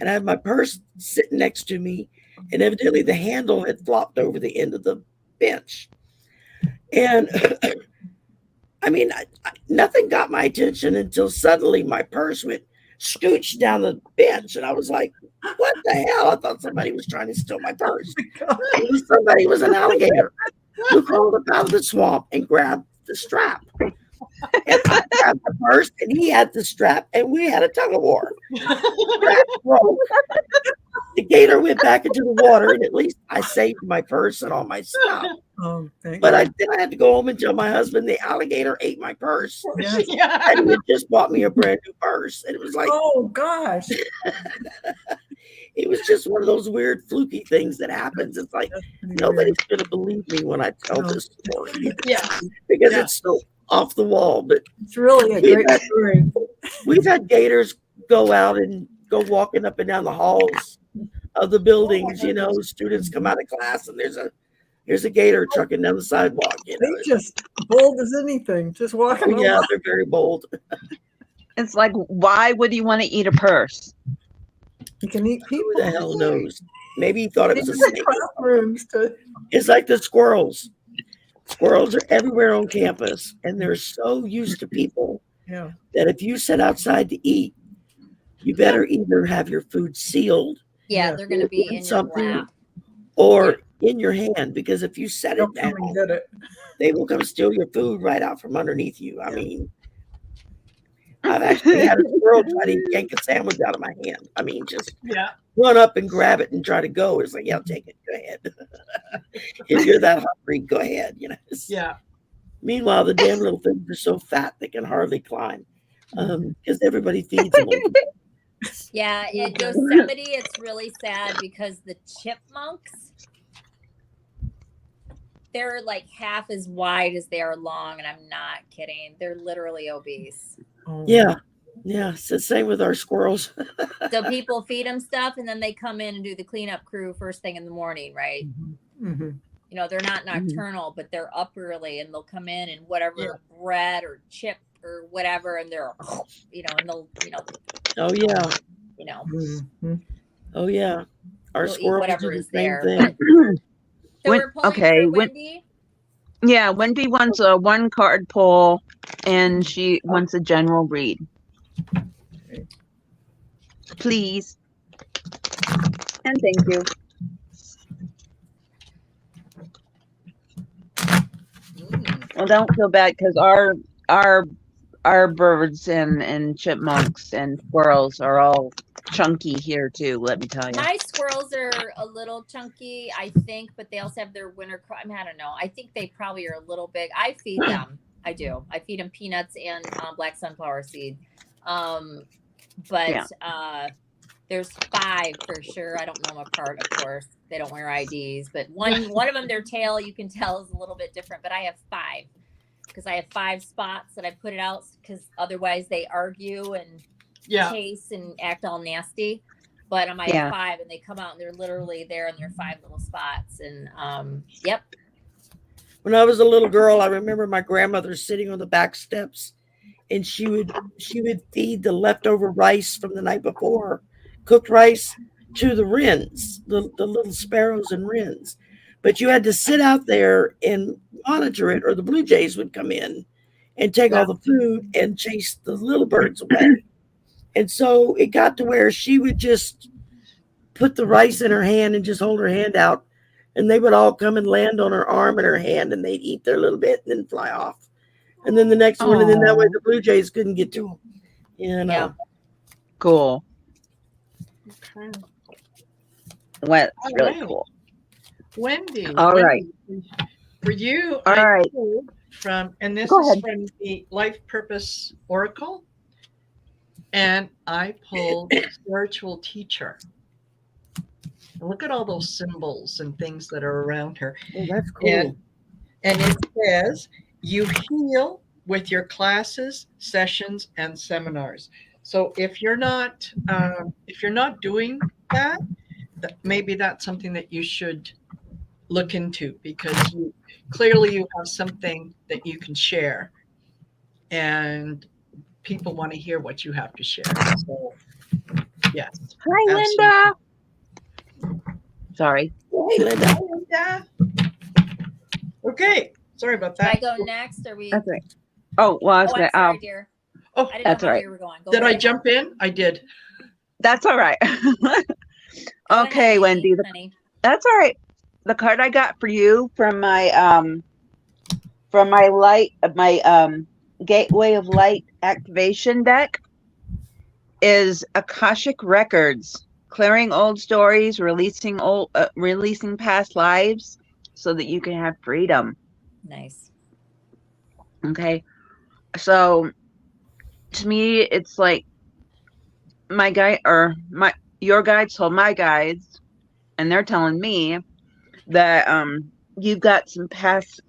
A: and I had my purse sitting next to me. And evidently the handle had flopped over the end of the bench. And I mean, nothing got my attention until suddenly my purse went scooch down the bench. And I was like, what the hell? I thought somebody was trying to steal my purse. Maybe somebody was an alligator who crawled up out of the swamp and grabbed the strap. And I grabbed the purse and he had the strap and we had a tug of war. Strap broke. The gator went back into the water and at least I saved my purse and all my stuff. But then I had to go home and tell my husband the alligator ate my purse.
B: Yes.
A: And he had just bought me a brand new purse. And it was like,
B: oh gosh.
A: It was just one of those weird fluky things that happens. It's like nobody's going to believe me when I tell this story. Because it's so off the wall. But
B: it's really a great story.
A: We've had gators go out and go walking up and down the halls of the buildings. Students come out of class and there's a gator trucking down the sidewalk.
B: They're just bold as anything, just walking.
A: Yeah, they're very bold.
C: It's like, why would he want to eat a purse?
B: You can eat people.
A: Who the hell knows? Maybe he thought it was a snake. It's like the squirrels. Squirrels are everywhere on campus, and they're so used to people that if you sit outside to eat, you better either have your food sealed.
D: Yeah, they're going to be in your lap.
A: Or in your hand, because if you set it down, they will come steal your food right out from underneath you. I mean, I've actually had a squirrel try to yank a sandwich out of my hand. I mean, just run up and grab it and try to go. It's like, yeah, take it. Go ahead. If you're that hungry, go ahead. Meanwhile, the damn little things are so fat they can hardly climb because everybody feeds them.
D: Yeah, in Yosemite, it's really sad because the chipmunks, they're like half as wide as they are long, and I'm not kidding. They're literally obese.
A: Yeah, it's the same with our squirrels.
D: So people feed them stuff, and then they come in and do the cleanup crew first thing in the morning, right? They're not nocturnal, but they're up early, and they'll come in and whatever bread or chip or whatever, and they're, and they'll,
A: Oh yeah. Oh yeah. Our squirrels
D: whatever
A: do the
D: is
A: same
D: there.
A: thing.
D: So we're pulling for Wendy.
C: Wendy wants a 1-card pull, and she wants a general read. Please. And thank you. Well, don't feel bad because our birds and chipmunks and squirrels are all chunky here too, let me tell you.
D: My squirrels are a little chunky, I think, but they also have their winter crop. I don't know. I think they probably are a little big. I feed them. I do. I feed them peanuts and black sunflower seed. But there's 5 for sure. I don't know them apart, of course. They don't wear IDs, but one of them, their tail, you can tell, is a little bit different. But I have 5 because I have 5 spots that I put it out because otherwise they argue and chase and act all nasty. But I have 5, and they come out and they're literally there in their 5 little spots. And
A: When I was a little girl, I remember my grandmother sitting on the back steps, and she would feed the leftover rice from the night before, cooked rice, to the wrens, the little sparrows and wrens. But you had to sit out there and monitor it, or the blue jays would come in and take all the food and chase the little birds away. And so it got to where she would just put the rice in her hand and just hold her hand out, and they would all come and land on her arm and her hand, and they'd eat their little bit and then fly off. And then the next one, and then that way the blue jays couldn't get to them. You know.
D: Yeah.
C: Cool.
E: Okay.
C: Well,
E: All
C: that's really
E: right.
C: cool.
E: Wendy.
C: All right.
E: For you,
C: All
E: I
C: right.
E: pulled from, and this
C: Go
E: is
C: ahead.
E: from the Life Purpose Oracle, and I pulled spiritual teacher. Look at all those symbols and things that are around her.
A: Oh, that's cool.
E: And it says, you heal with your classes, sessions, and seminars. So if you're not doing that, maybe that's something that you should look into, because clearly you have something that you can share, and people want to hear what you have to share. So yes.
C: Hi,
E: absolutely.
C: Linda. Sorry.
A: Hey, Linda.
E: Hi, Linda. Okay. Sorry about
D: Should I
E: that.
D: go next? Or we?
C: That's right. Oh, well, I was
D: Oh, I'm
C: gonna,
D: sorry, dear.
E: Oh,
D: I didn't
C: that's
D: know how
C: right.
D: you were going. Go
E: did I
D: ahead.
E: jump in? I did.
C: that's all right.
D: Go
C: Okay,
D: ahead, Amy,
C: Wendy.
D: honey.
C: That's all right. The card I got for you from my Gateway of Light activation deck is Akashic Records, clearing old stories, releasing past lives so that you can have freedom.
D: Nice.
C: Okay. So to me, it's like your guides told my guides, and they're telling me that you've got some past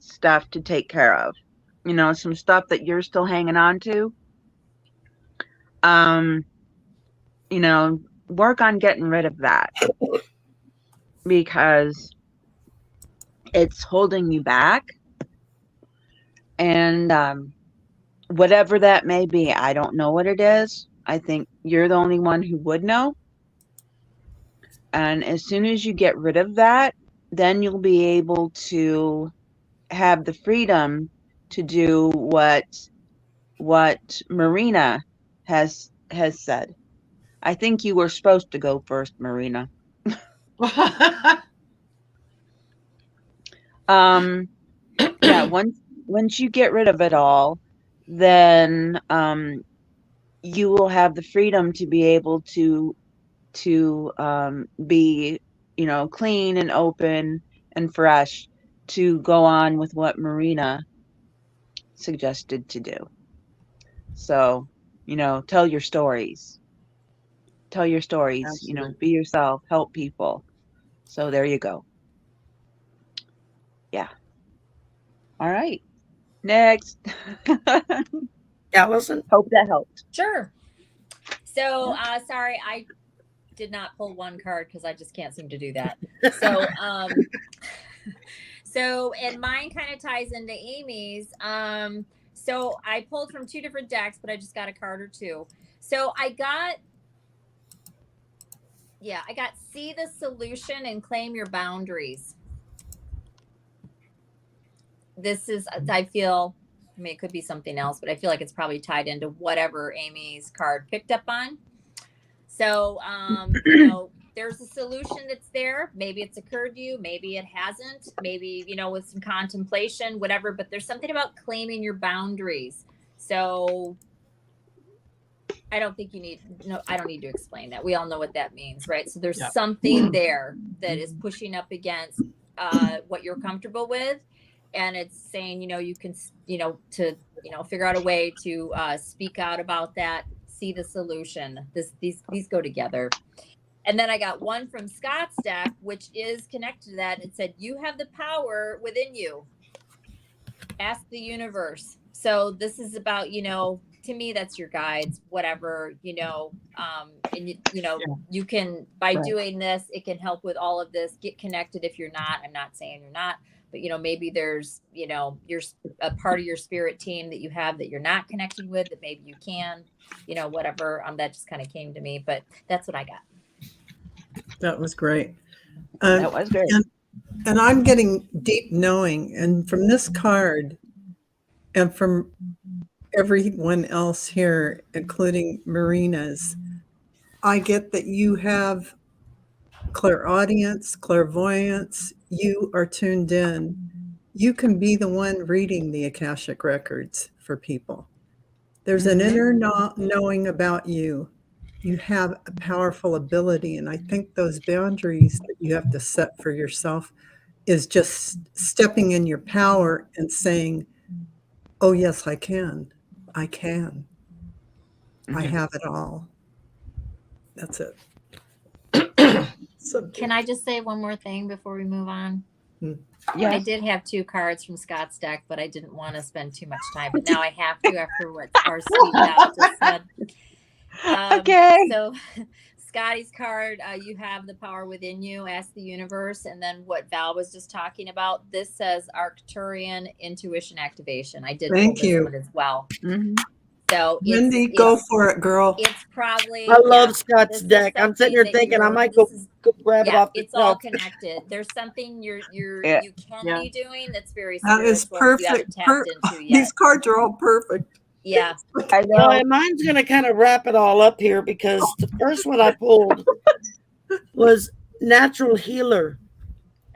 C: stuff to take care of. You know, some stuff that you're still hanging on to. You know, work on getting rid of that, because it's holding you back. And whatever that may be, I don't know what it is. I think you're the only one who would know. And as soon as you get rid of that, then you'll be able to have the freedom to do what Marina has said. I think you were supposed to go first, Marina. Yeah, once you get rid of it all, then you will have the freedom to be able to be, you know, clean and open and fresh to go on with what Marina suggested to do. So, you know, tell your stories. Tell your stories,
E: Absolutely.
C: you know, be yourself, help people. So there you go. Yeah. All right. Next.
A: Allyson.
C: Hope that helped.
D: Sure. So, sorry, I did not pull one card because I just can't seem to do that. So, and mine kind of ties into Amy's. So I pulled from two different decks, but I just got a card or two. So I got see the solution and claim your boundaries. This is, I feel, I mean, it could be something else, but I feel like it's probably tied into whatever Amy's card picked up on. So, you know, there's a solution that's there. Maybe it's occurred to you. Maybe it hasn't. Maybe, you know, with some contemplation, whatever. But there's something about claiming your boundaries. So I don't think I don't need to explain that. We all know what that means, right? So there's something there that is pushing up against what you're comfortable with. And it's saying, you know, you can, you know, to, you know, figure out a way to speak out about that, see the solution. These go together. And then I got one from Scott's deck, which is connected to that. It said, you have the power within you. Ask the universe. So this is about, you know, to me, that's your guides, whatever, you know, and you know, you can, by doing this, it can help with all of this. Get connected if you're not. I'm not saying you're not, but, you know, maybe there's, you know, you're a part of your spirit team that you have that you're not connecting with, that maybe you can, you know, whatever. That just kind of came to me, but that's what I got.
B: That was great.
C: That was great.
B: And I'm getting deep knowing. And from this card and from everyone else here, including Marina's, I get that you have clairaudience, clairvoyance. You are tuned in. You can be the one reading the Akashic records for people. There's an inner knowing about you. You have a powerful ability. And I think those boundaries that you have to set for yourself is just stepping in your power and saying, oh, yes, I can. I can. I have it all. That's it.
D: Can I just say one more thing before we move on?
C: Yes.
D: I did have 2 cards from Scott's deck, but I didn't want to spend too much time. But now I have to after what our sweet Val just said.
C: Okay.
D: So Scotty's card, you have the power within you, ask the universe. And then what Val was just talking about, this says Arcturian intuition activation. I did
B: Thank
D: pull this
B: you.
D: one as well.
C: Mhm.
D: So
B: Wendy, go for it, girl.
D: It's probably
A: I love
D: this
A: Scott's
D: is
A: deck. I'm sitting here
D: something that
A: thinking I
D: you're-
A: might
D: this
A: go
D: is-
A: grab it
D: yeah,
A: off the
D: it's all
A: shelf.
D: connected. There's something you
C: Yeah.
D: can be doing that's very
B: That is
D: spiritual you haven't
B: perfect.
D: tapped into yet.
B: These cards are all perfect.
D: Yeah.
C: I know.
A: Well, and mine's going to kind of wrap it all up here because the first one I pulled was natural healer.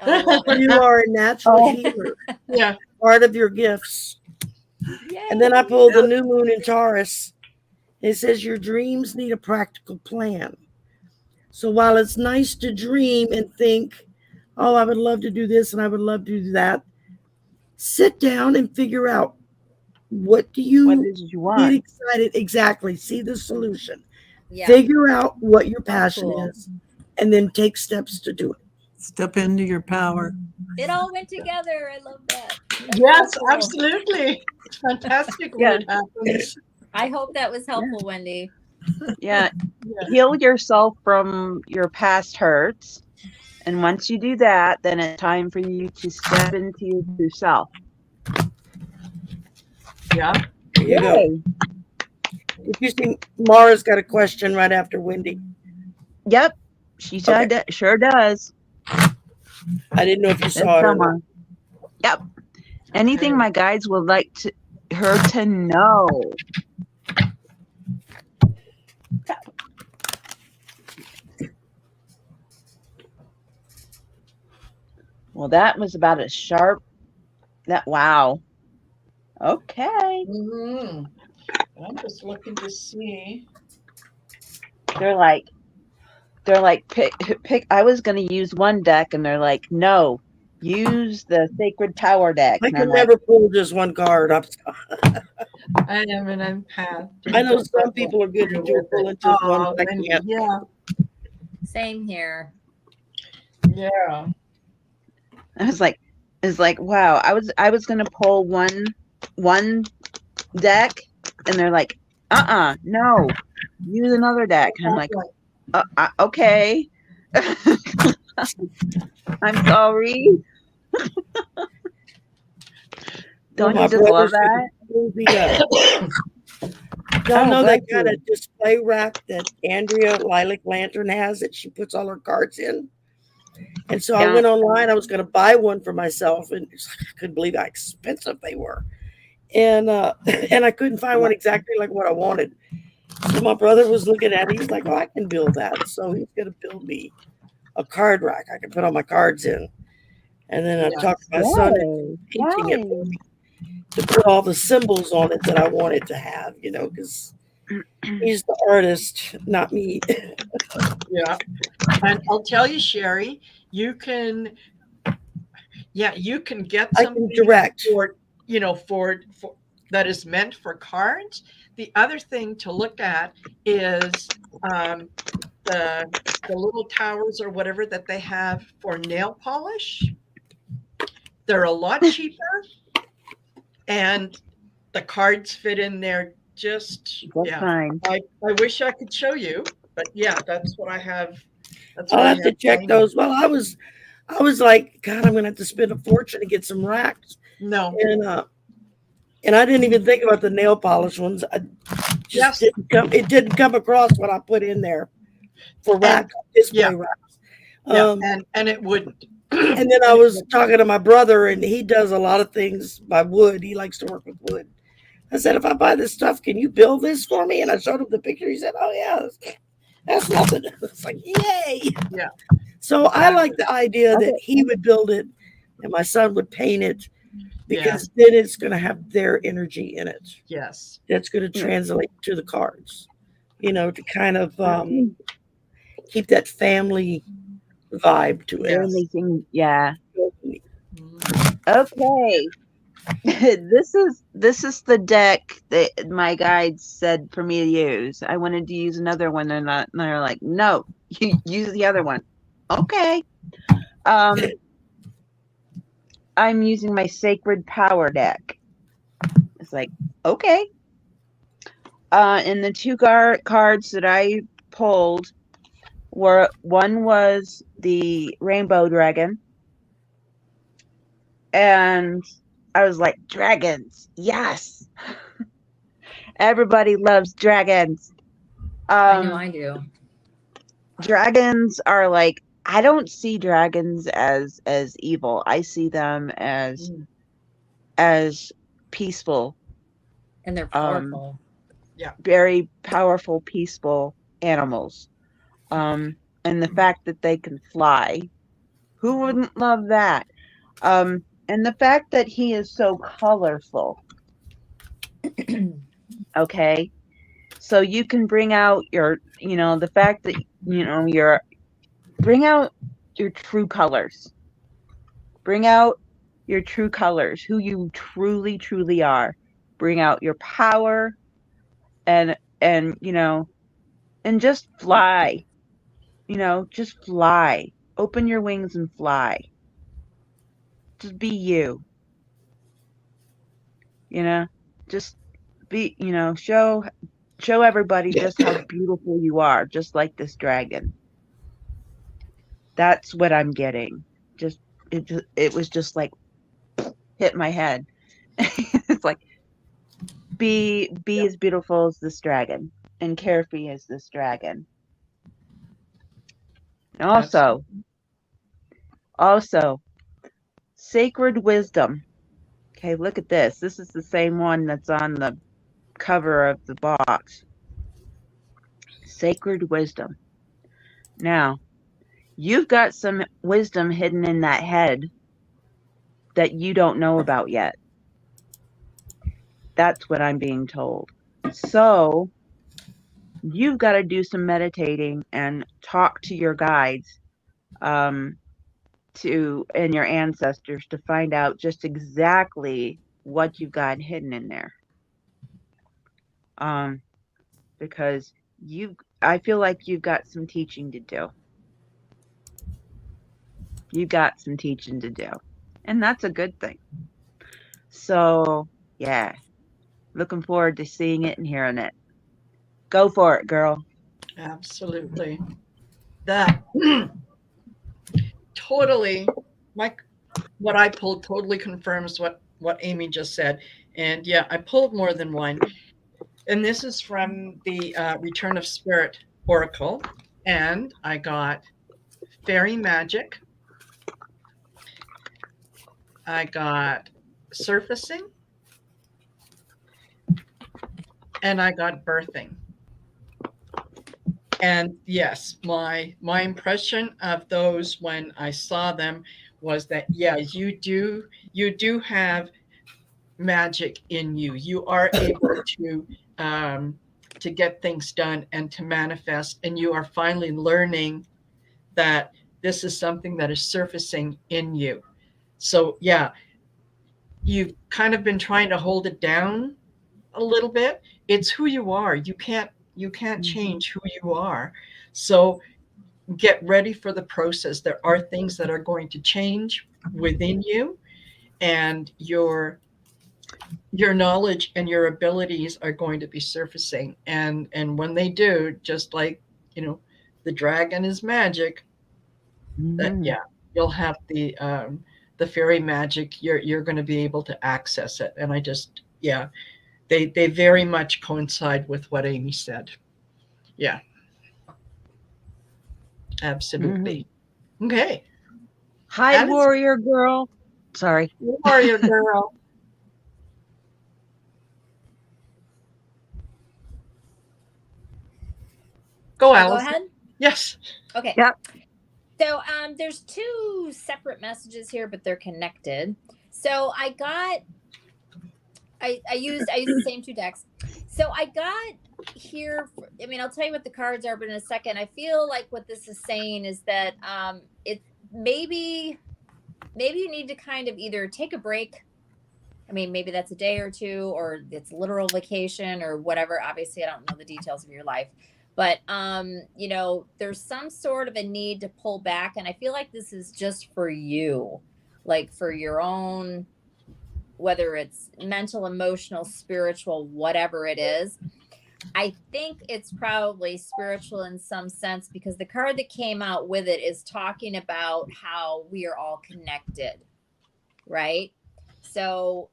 D: Oh, I love it.
A: You are a natural
C: Oh.
A: healer.
E: Yeah.
A: Part of your gifts.
D: Yay.
A: And then I pulled the new moon in Taurus. It says your dreams need a practical plan. So while it's nice to dream and think, oh, I would love to do this and I would love to do that, sit down and figure out what do you
C: What did you
A: get
C: want?
A: excited. Exactly. See the solution.
D: Yeah.
A: Figure out what your passion
D: Cool.
A: is and then take steps to do it.
B: Step into your power.
D: It all went together. I love that. That's
E: Yes,
D: so cool.
E: absolutely. It's fantastic when
C: Yeah.
E: it happens.
D: I hope that was helpful, Wendy.
C: Yeah.
E: Yeah.
C: Heal yourself from your past hurts. And once you do that, then it's time for you to step into your true self.
E: Yeah.
A: There you go.
C: Yay.
A: If you see, Mara's got a question right after Wendy.
C: Yep. She sure does.
A: I didn't know if you
C: It's
A: saw it or not.
C: someone. Yep. Anything my guides would like her to know. Well, that was about as sharp. Wow. Okay.
E: Mhm. I'm just looking to see.
C: They're like pick. I was gonna use one deck, and they're like, no, use the Sacred Tower deck.
A: I
C: And
A: can
C: I'm like,
A: never pull just one card.
E: I am an empath.
A: I know some people are good to do pull into one.
E: Oh,
A: But I can't.
E: yeah.
D: Same here.
E: Yeah.
C: I was like, it's like, wow. I was gonna pull one deck, and they're like, no, use another deck. And I'm like, okay. I'm sorry. Don't
A: My
C: you just love
A: brother's
C: that?
A: Y'all know
C: bless
A: that kind
C: you.
A: of display rack that Andrea Lilac Lantern has that she puts all her cards in? And so I
C: Yeah.
A: went online. I was going to buy one for myself, and it's like, I couldn't believe how expensive they were. And I couldn't find one exactly like what I wanted. So my brother was looking at it. He's like, oh, I can build that. So he's going to build me a card rack I can put all my cards in. And then I talked to my son into painting it for me to put all the symbols on it that I wanted to have, because he's the artist, not me.
E: Yeah. And I'll tell you, Shari, you can get
A: I
E: something
A: can direct.
E: for that is meant for cards. The other thing to look at is the little towers or whatever that they have for nail polish. They're a lot cheaper, and the cards fit in there just
C: fine.
E: I wish I could show you, but yeah, that's what I have.
A: I'll have to check those. Well, I was like, God, I'm gonna have to spend a fortune to get some racks.
E: No.
A: And I didn't even think about the nail polish ones. It didn't come across what I put in there for display racks.
E: And it wouldn't.
A: And then I was talking to my brother, and he does a lot of things by wood. He likes to work with wood. I said, if I buy this stuff, can you build this for me? And I showed him the picture. He said, oh, yeah. That's nothing. It's like, yay.
E: Yeah.
A: So I like
E: Exactly.
A: the idea that
C: Okay.
A: he would build it and my son would paint it,
E: Yeah.
A: because then it's going to have their energy in it.
E: Yes.
A: That's going to
C: Yeah.
A: translate to the cards, to kind of keep that family vibe to it.
E: Yes.
C: Family thing. Yeah.
E: Mhm.
C: Okay. This is the deck that my guides said for me to use. I wanted to use another one, and they're like, no, you use the other one. Okay. I'm using my Sacred Power deck. It's like, okay. And the two cards that I pulled one was the Rainbow Dragon, and I was like, dragons, yes. Everybody loves dragons.
D: I know I do.
C: Dragons are like, I don't see dragons as evil. I see them
E: Mm.
C: as peaceful,
D: And they're powerful.
C: very powerful, peaceful animals. And the fact that they can fly, who wouldn't love that? And the fact that he is so colorful. Okay. So you can bring out the fact that, bring out your true colors. Bring out your true colors, who you truly, truly are. Bring out your power and, and, you know, and just fly, just fly. Open your wings and fly. Just be you, you know, just be, show everybody just how beautiful you are, just like this dragon. That's what I'm getting. It was just like hit my head. It's like be
E: Yeah.
C: as beautiful as this dragon and carefree as this dragon. And
E: Absolutely.
C: also sacred wisdom. Okay, look at this. This is the same one that's on the cover of the box. Sacred wisdom. Now, you've got some wisdom hidden in that head that you don't know about yet. That's what I'm being told. So, you've got to do some meditating and talk to your guides and your ancestors to find out just exactly what you've got hidden in there. Because I feel like you've got some teaching to do. You've got some teaching to do. And that's a good thing. So, yeah. Looking forward to seeing it and hearing it. Go for it, girl.
E: Absolutely. That totally, what I pulled totally confirms what Amy just said. And yeah, I pulled more than one. And this is from the Return of Spirit Oracle. And I got Fairy Magic. I got Surfacing. And I got Birthing. And yes, my impression of those when I saw them was that, yeah, you do have magic in you. You are able to get things done and to manifest, and you are finally learning that this is something that is surfacing in you. So yeah, you've kind of been trying to hold it down a little bit. It's who you are. You can't change who you are. So get ready for the process. There are things that are going to change within you, and your knowledge and your abilities are going to be surfacing. And when they do, just like, the dragon is magic, that yeah, you'll have the fairy magic. You're going to be able to access it. And I just, yeah, they very much coincide with what Amy said. Yeah, absolutely. Okay.
C: Hi,
E: Allyson,
C: warrior girl. Sorry.
E: warrior girl. Go,
D: I'll go
E: Allyson.
D: ahead.
E: Yes.
D: Okay.
C: Yep.
D: So there's two separate messages here, but they're connected. So I used the same two decks. So I got here. I mean, I'll tell you what the cards are, but in a second. I feel like what this is saying is that it's maybe you need to kind of either take a break. I mean, maybe that's a day or two, or it's literal vacation or whatever. Obviously, I don't know the details of your life, but you know, there's some sort of a need to pull back, and I feel like this is just for you, like for your own, whether it's mental, emotional, spiritual, whatever it is. I think it's probably spiritual in some sense, because the card that came out with it is talking about how we are all connected, right? So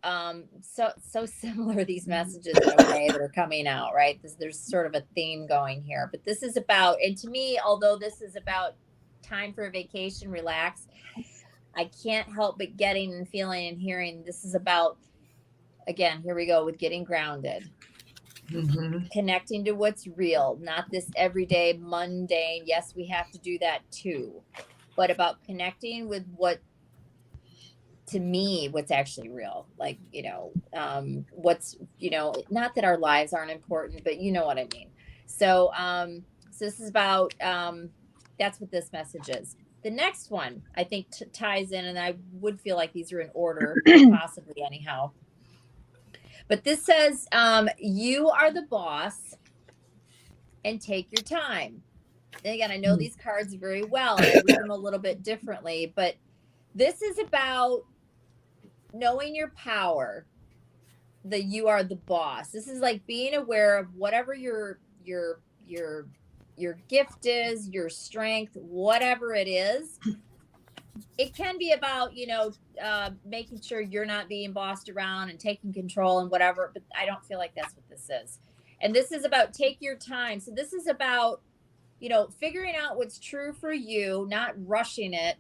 D: so similar, these messages in a way that are coming out, right? There's sort of a theme going here, but this is about, and to me, although this is about time for a vacation, relax, I can't help but getting and feeling and hearing this is about, again, here we go with getting grounded, connecting to what's real, not this everyday mundane. Yes, we have to do that too, but about connecting with what, to me, what's actually real, like, you know, what's, you know, not that our lives aren't important, but you know what I mean. So so this is about that's what this message is. The next one I think ties in, and I would feel like these are in order, possibly, anyhow, but this says you are the boss and take your time. And again, I know these cards very well, and I read them a little bit differently, but this is about knowing your power, that you are the boss. This is like being aware of whatever your gift is, your strength, whatever it is. It can be about, you know, making sure you're not being bossed around and taking control and whatever, but I don't feel like that's what this is. And this is about take your time. So this is about, you know, figuring out what's true for you, not rushing it.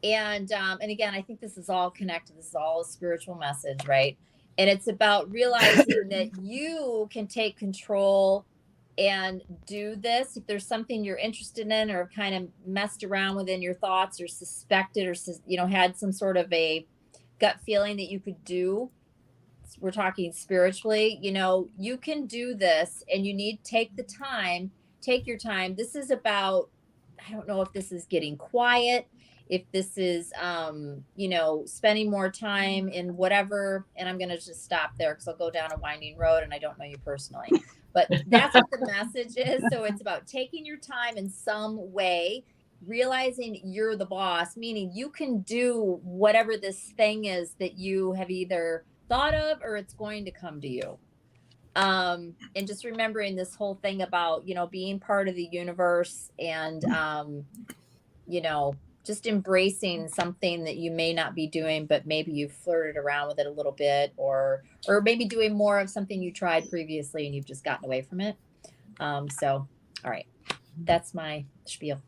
D: And again, I think this is all connected. This is all a spiritual message, right? And it's about realizing that you can take control and do this. If there's something you're interested in, or kind of messed around within your thoughts, or suspected, or, you know, had some sort of a gut feeling that you could do, we're talking spiritually, you know, you can do this, and you need to take the time, take your time. This is about, I don't know if this is getting quiet, if this is you know, spending more time in whatever, and I'm going to just stop there because I'll go down a winding road and I don't know you personally, but that's what the message is. So it's about taking your time in some way, realizing you're the boss, meaning you can do whatever this thing is that you have either thought of, or it's going to come to you. And just remembering this whole thing about, you know, being part of the universe, and you know, just embracing something that you may not be doing, but maybe you flirted around with it a little bit, or maybe doing more of something you tried previously and you've just gotten away from it. So, all right, that's my spiel.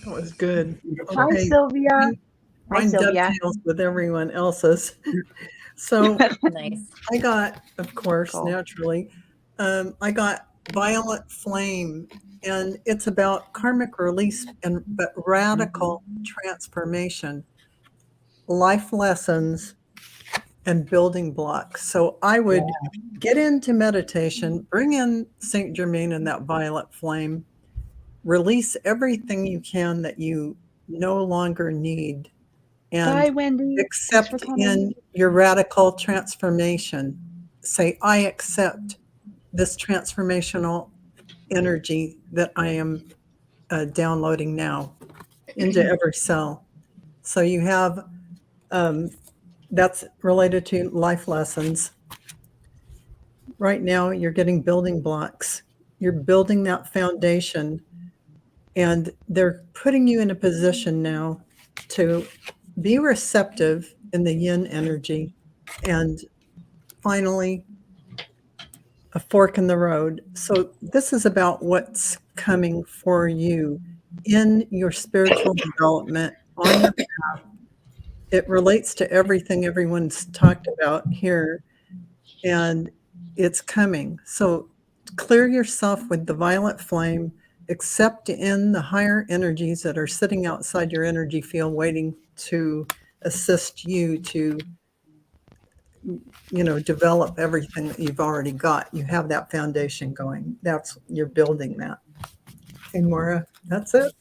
B: That was good.
C: Hi, Sylvia.
B: Mine dovetails with everyone else's. So
D: nice.
B: I got, of course, naturally, I got Violet Flame, and it's about karmic release, but radical transformation, life lessons, and building blocks. So I would get into meditation, bring in Saint Germain and that Violet Flame, release everything you can that you no longer need, and
C: bye, Wendy.
B: Accept in your radical transformation. Say, I accept this transformational energy that I am downloading now into every cell. So you have, that's related to life lessons. Right now, you're getting building blocks. You're building that foundation, and they're putting you in a position now to be receptive in the yin energy. And finally, a fork in the road. So this is about what's coming for you in your spiritual development on your path. It relates to everything everyone's talked about here, and it's coming. So clear yourself with the Violet Flame, accept in the higher energies that are sitting outside your energy field waiting to assist you to, develop everything that you've already got. You have that foundation going. You're building that. And Maura, that's it.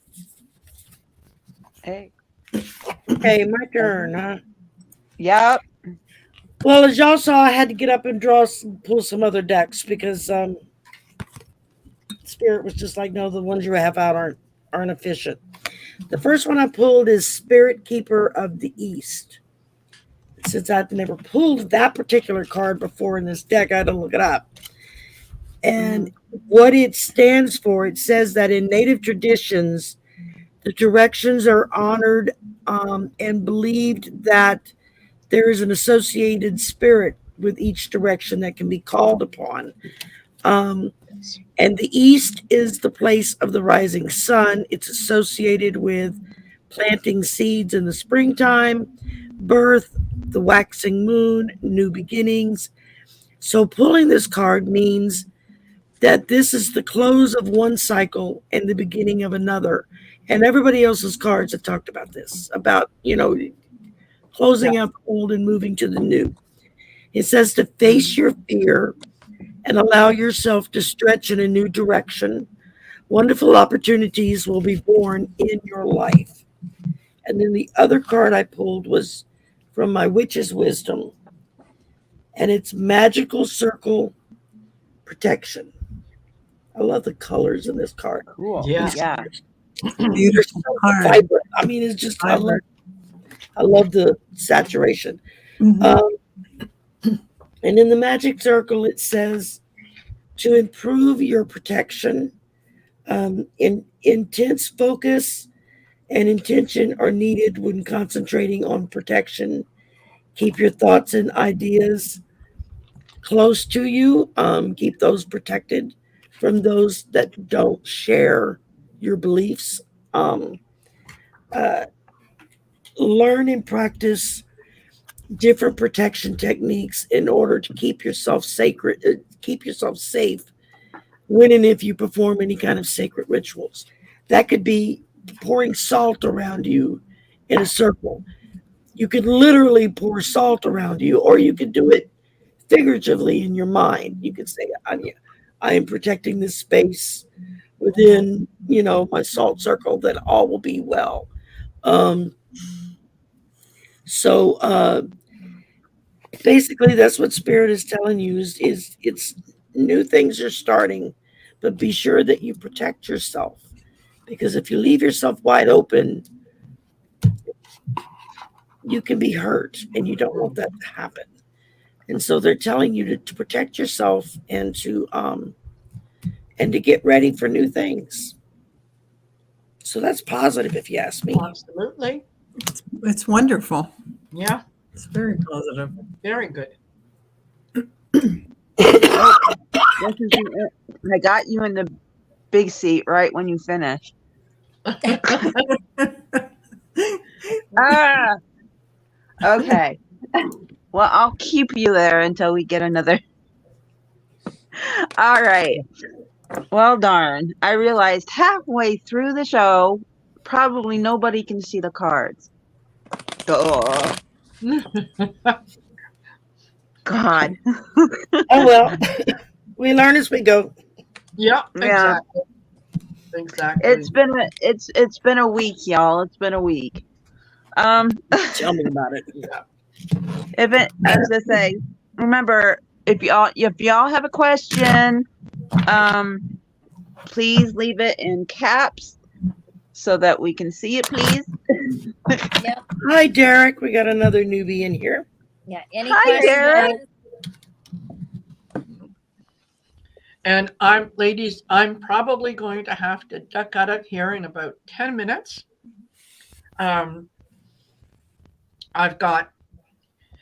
C: Hey.
A: Okay, my turn, huh?
C: Yep.
A: Well, as y'all saw, I had to get up and pull some other decks because Spirit was just like, no, the ones you have out aren't efficient. The first one I pulled is Spirit Keeper of the East. Since I've never pulled that particular card before in this deck, I had to look it up. And what it stands for, it says that in Native traditions, the directions are honored and believed that there is an associated spirit with each direction that can be called upon. And the East is the place of the rising sun. It's associated with planting seeds in the springtime, birth, the waxing moon, new beginnings. So pulling this card means that this is the close of one cycle and the beginning of another. And everybody else's cards have talked about this, about, closing out the old and moving to the new. It says to face your fear and allow yourself to stretch in a new direction. Wonderful opportunities will be born in your life. And then the other card I pulled was from my Witch's Wisdom, and it's Magical Circle Protection. I love the colors in this card.
C: Cool.
E: Yeah.
C: Yeah.
B: Beautiful card.
A: Vibrant. I mean, it's just I love the saturation. And in the magic circle, it says to improve your protection, intense focus and intention are needed when concentrating on protection. Keep your thoughts and ideas close to you. Keep those protected from those that don't share your beliefs. Learn and practice different protection techniques in order to keep yourself safe when and if you perform any kind of sacred rituals. That could be pouring salt around you in a circle. You could literally pour salt around you, or you could do it figuratively in your mind. You could say, I am protecting this space within, my salt circle, that all will be well. So basically that's what Spirit is telling you is it's new things are starting, but be sure that you protect yourself, because if you leave yourself wide open, you can be hurt, and you don't want that to happen. And so they're telling you to protect yourself and to get ready for new things. So that's positive, if you ask me.
E: Absolutely.
B: It's wonderful.
E: Yeah.
B: It's very positive.
E: Very good.
C: I got you in the big seat right when you finish. Okay. Well, I'll keep you there until we get another. All right. Well, darn. I realized halfway through the show, probably nobody can see the cards. Duh. God.
A: Oh, well, we learn as we go.
E: Yeah,
C: Yeah.
E: Exactly.
C: It's been a week, y'all. It's been a week.
A: Tell me about it.
E: Yeah.
C: As I say, remember, if y'all have a question, please leave it in caps so that we can see it, please.
D: Yep.
A: Hi, Derek. We got another newbie in here.
D: Yeah. Any
C: Hi,
D: questions?
C: Derek.
E: And ladies, I'm probably going to have to duck out of here in about 10 minutes. I've got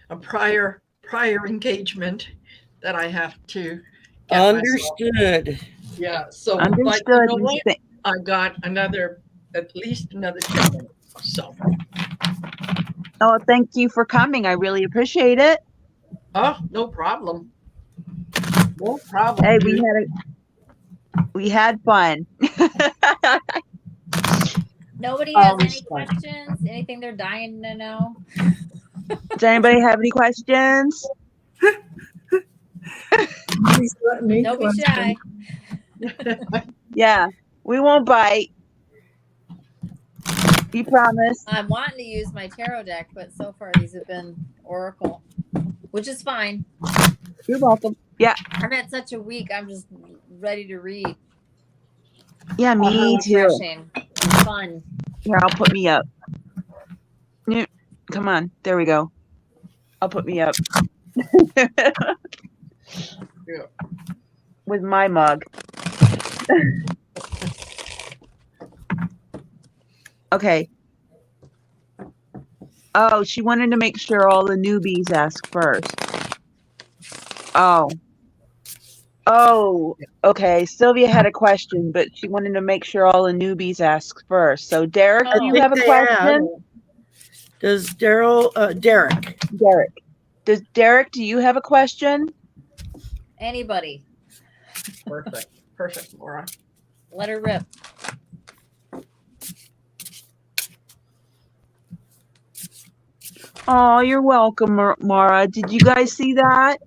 E: a prior engagement that I have to get
A: Understood.
E: Yeah. So
C: Understood.
E: But you know what? I got at least another 10 minutes. So.
C: Oh, thank you for coming. I really appreciate it.
E: Oh, no problem. No problem.
C: Hey, We had fun.
D: Nobody has
E: Always
D: any
E: fun.
D: questions? Anything they're dying to know?
C: Does anybody have any questions?
B: Please let me
D: Don't be
B: question.
D: shy.
C: Yeah, we won't bite. You promise?
D: I'm wanting to use my tarot deck, but so far these have been Oracle, which is fine.
C: You're welcome. Yeah.
D: I'm at such a week. I'm just ready to read.
C: Yeah, me too.
D: Refreshing. And fun.
C: Here, I'll put me up. Come on. There we go. I'll put me up.
E: Yeah.
C: With my mug. Okay. Oh, she wanted to make sure all the newbies ask first. Oh. Oh, okay. Sylvia had a question, but she wanted to make sure all the newbies ask first. So, Derek, do you
A: think
C: have a
A: they
C: question?
A: Does Derek?
C: Derek. Does Derek, do you have a question?
D: Anybody.
E: Perfect. Perfect, Laura.
D: Let her rip.
C: Oh, you're welcome, Mara. Did you guys see that?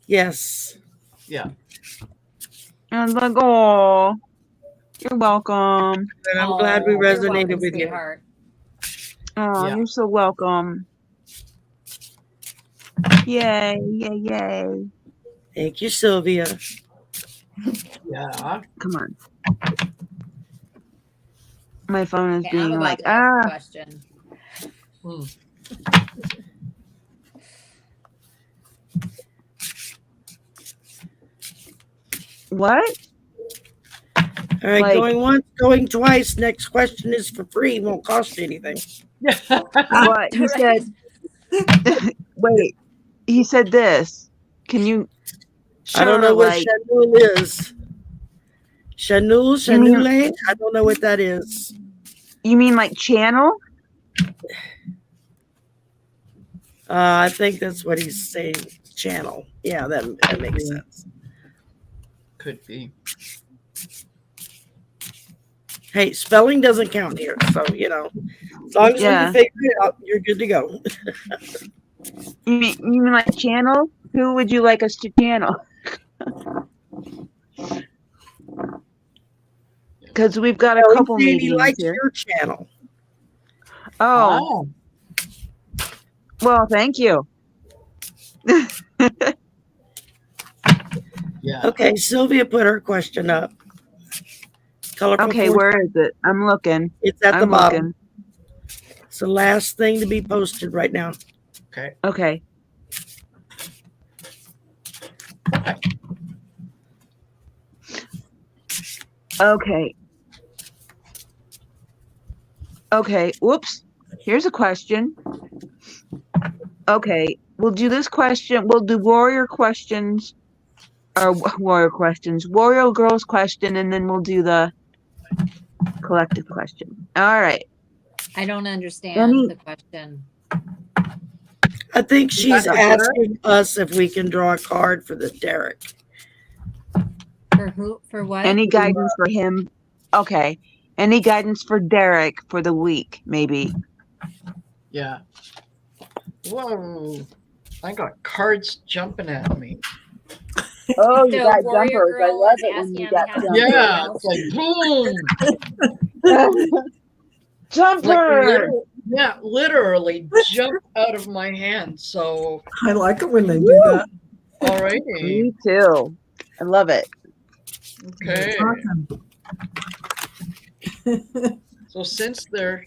A: Yes.
E: Yeah.
C: I was like, oh, you're welcome.
A: And I'm glad we
D: You're
A: resonated
D: welcome,
A: with you.
D: sweetheart.
C: Oh,
E: Yeah.
C: you're so welcome. Yay, yay, yay.
A: Thank you, Sylvia.
E: Yeah.
C: Come on. My phone is
D: Okay, I'm
C: being
D: about
C: like,
D: to ask a question.
E: Hmm.
C: What?
A: All right,
C: Like-
A: going once, going twice. Next question is for free. Won't cost you anything.
C: What? He said, wait, he said this. Can you?
A: I don't know what
C: like,
A: Shanul is.
C: You mean-
A: Shanule? I don't know what that is.
C: You mean like channel?
A: I think that's what he's saying. Channel. Yeah, that makes sense.
E: Could be.
A: Hey, spelling doesn't count here, so as long as we
C: Yeah.
A: can figure it out, you're good to go.
C: You mean like channel? Who would you like us to channel? Because we've got a
A: Well,
C: couple
A: he said he
C: meetings
A: likes
C: here.
A: your channel.
C: Oh, well, thank you.
E: Yeah.
A: Okay, Sylvia put her question up. Colorful
C: Okay,
A: force-
C: where is it? I'm looking.
A: It's at the
C: I'm
A: bottom.
C: looking.
A: It's the last thing to be posted right now.
E: Okay.
C: Okay. Okay. Okay. Whoops. Here's a question. Okay. We'll do this question. We'll do warrior questions. Or warrior questions. Warrior girls question, and then we'll do the collective question. All right.
D: I don't understand
C: Any-
D: the question.
A: I think she's
E: that for
A: asking us if we can draw a card for the Derek.
D: For who? For what?
C: Any guidance for him? Okay. Any guidance for Derek for the week, maybe?
E: Yeah. Whoa. I got cards jumping at me.
C: Oh,
D: you got jumpers. I love it when you got
E: Yeah. It's like boom.
C: Jumper.
E: Like literally jump out of my hand. So
B: I like it when they do that.
E: all righty.
C: Me too. I love it.
E: Okay.
B: Awesome.
E: So since they're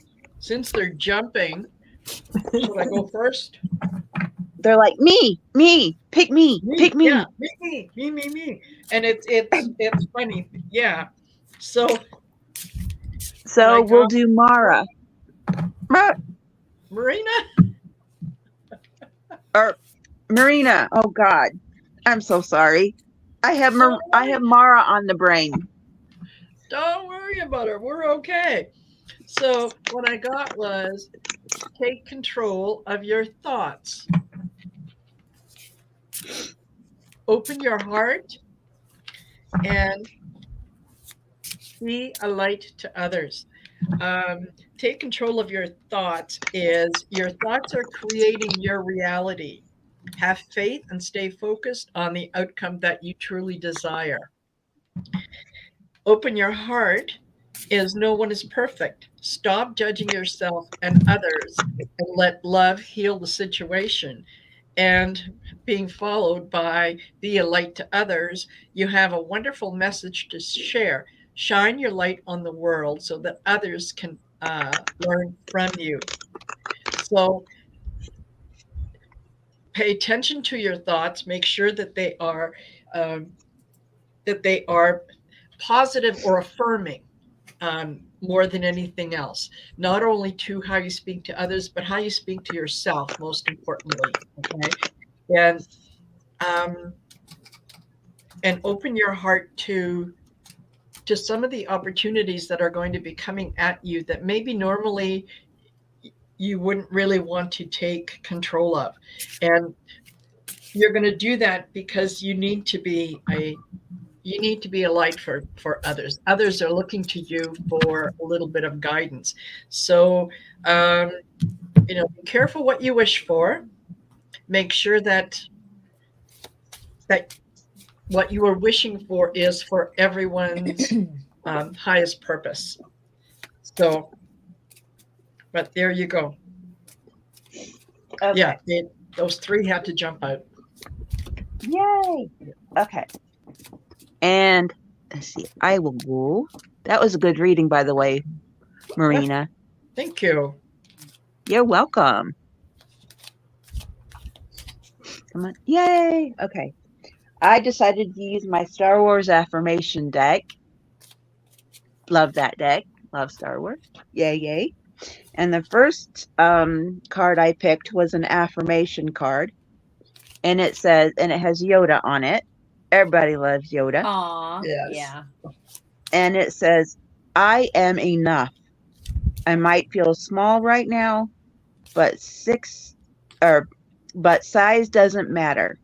E: jumping, should I go first?
C: They're like me, pick me, pick me.
E: Yeah, me. And it's funny. Yeah. So
C: So
E: Like,
C: we'll do Mara.
E: Marina.
C: Or Marina. Oh God, I'm so sorry. I have Mara on the brain.
E: Don't worry about her. We're okay. So what I got was take control of your thoughts. Open your heart and Be a light to others. Take control of your thoughts. Is your thoughts are creating your reality. Have faith and stay focused on the outcome that you truly desire. Open your heart. Is no one is perfect. Stop judging yourself and others and let love heal the situation. And being followed by be a light to others, you have a wonderful message to share. Shine your light on the world so that others can learn from you. So pay attention to your thoughts. Make sure um, that they are positive or affirming, more than anything else. Not only to how you speak to others, but how you speak to yourself, most importantly. Okay, and um, and open your heart to some of the opportunities that are going to be coming at you that maybe normally you wouldn't really want to take control of. And you're going to do that because you need to be a light for others. Others are looking to you for a little bit of guidance. So be careful what you wish for. Make sure that what you are wishing for is for everyone's highest purpose. So, but there you go.
C: Okay.
E: Yeah, those three had to jump out.
C: Yay. Okay. And let's see, I will go. That was a good reading, by the way, Marina.
E: Thank you.
C: You're welcome. Come on. Yay. Okay. I decided to use my Star Wars affirmation deck. Love that deck. Love Star Wars. Yay, yay. And the first card I picked was an affirmation card. And it has Yoda on it. Everybody loves Yoda.
D: Aw,
E: Yes.
D: yeah.
C: And it says, I am enough. I might feel small right now, but size doesn't matter.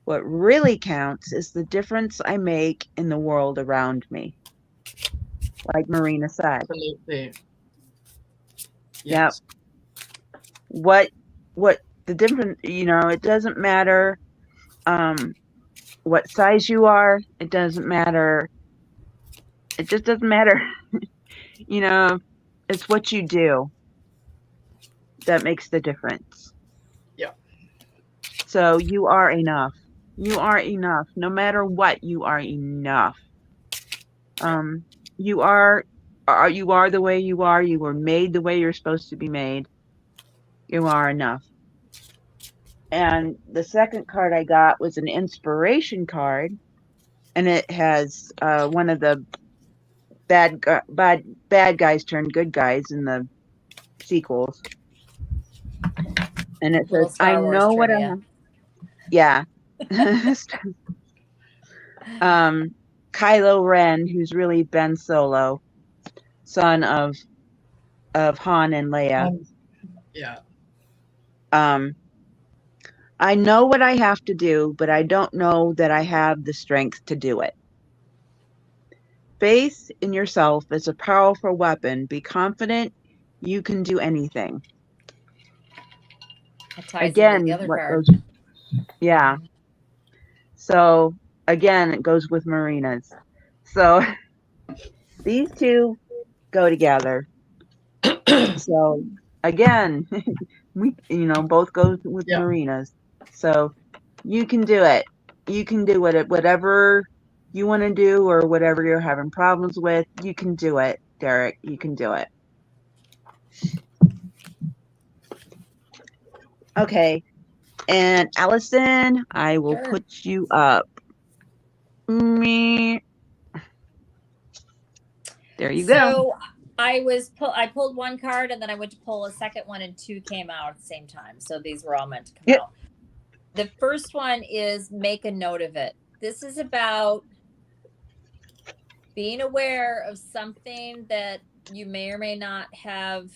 C: What really counts is the difference I make in the world around me. Like Marina said.
E: Absolutely.
C: Yes. Yep. What the difference, it doesn't matter what size you are. It doesn't matter. It just doesn't matter. It's what you do that makes the difference.
E: Yeah.
C: So you are enough. You are enough. No matter what, you are enough. You are the way you are. You were made the way you're supposed to be made. You are enough. And the second card I got was an inspiration card, and it has one of the bad guys turned good guys in the sequels. And it says, I know what I have. Yeah. Kylo Ren, who's really Ben Solo, son of Han and Leia.
E: Yeah.
C: I know what I have to do, but I don't know that I have the strength to do it. Faith in yourself is a powerful weapon. Be confident you can do anything.
D: That ties into the other card.
C: Yeah. So again, it goes with Marina's. So these two go together. So again, we both go with Marina's. So you can do it. You can do it. Whatever you want to do or whatever you're having problems with, you can do it, Derek. You can do it. Okay. And Allyson, I will put you up. Me. There you go.
D: So I pulled one card and then I went to pull a second one and two came out at the same time. So these were all meant to come out. The first one is make a note of it. This is about being aware of something that you may or may not have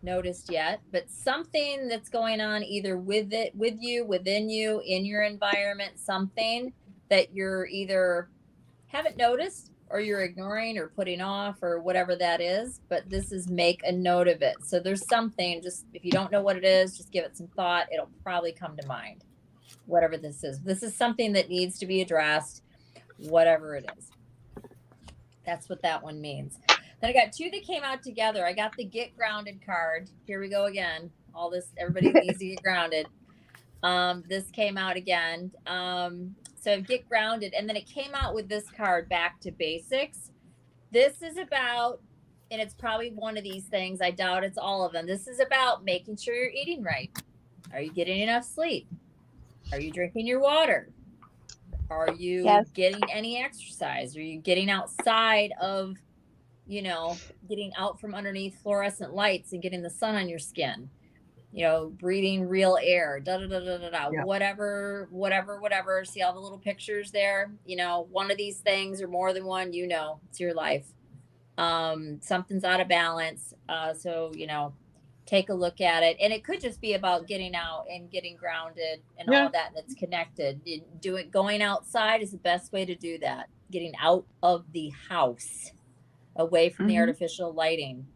D: noticed yet, but something that's going on either with you, within you, in your environment, something that you're either haven't noticed or you're ignoring or putting off or whatever that is. But this is make a note of it. So there's something, just if you don't know what it is, just give it some thought. It'll probably come to mind, whatever this is. This is something that needs to be addressed, whatever it is. That's what that one means. Then I got two that came out together. I got the Get Grounded card. Here we go again. All this, everybody needs to get grounded. This came out again. So Get Grounded. And then it came out with this card, Back to Basics. This is about, and it's probably one of these things, I doubt it's all of them. This is about making sure you're eating right. Are you getting enough sleep? Are you drinking your water? Are you getting any exercise? Are you getting outside of, you know, getting out from underneath fluorescent lights and getting the sun on your skin? You know, breathing real air, whatever. See all the little pictures there? You know, one of these things or more than one, you know, it's your life. Something's out of balance. So, you know, take a look at it. And it could just be about getting out and getting grounded and all of that that's connected. Going outside is the best way to do that. Getting out of the house, away from the artificial lighting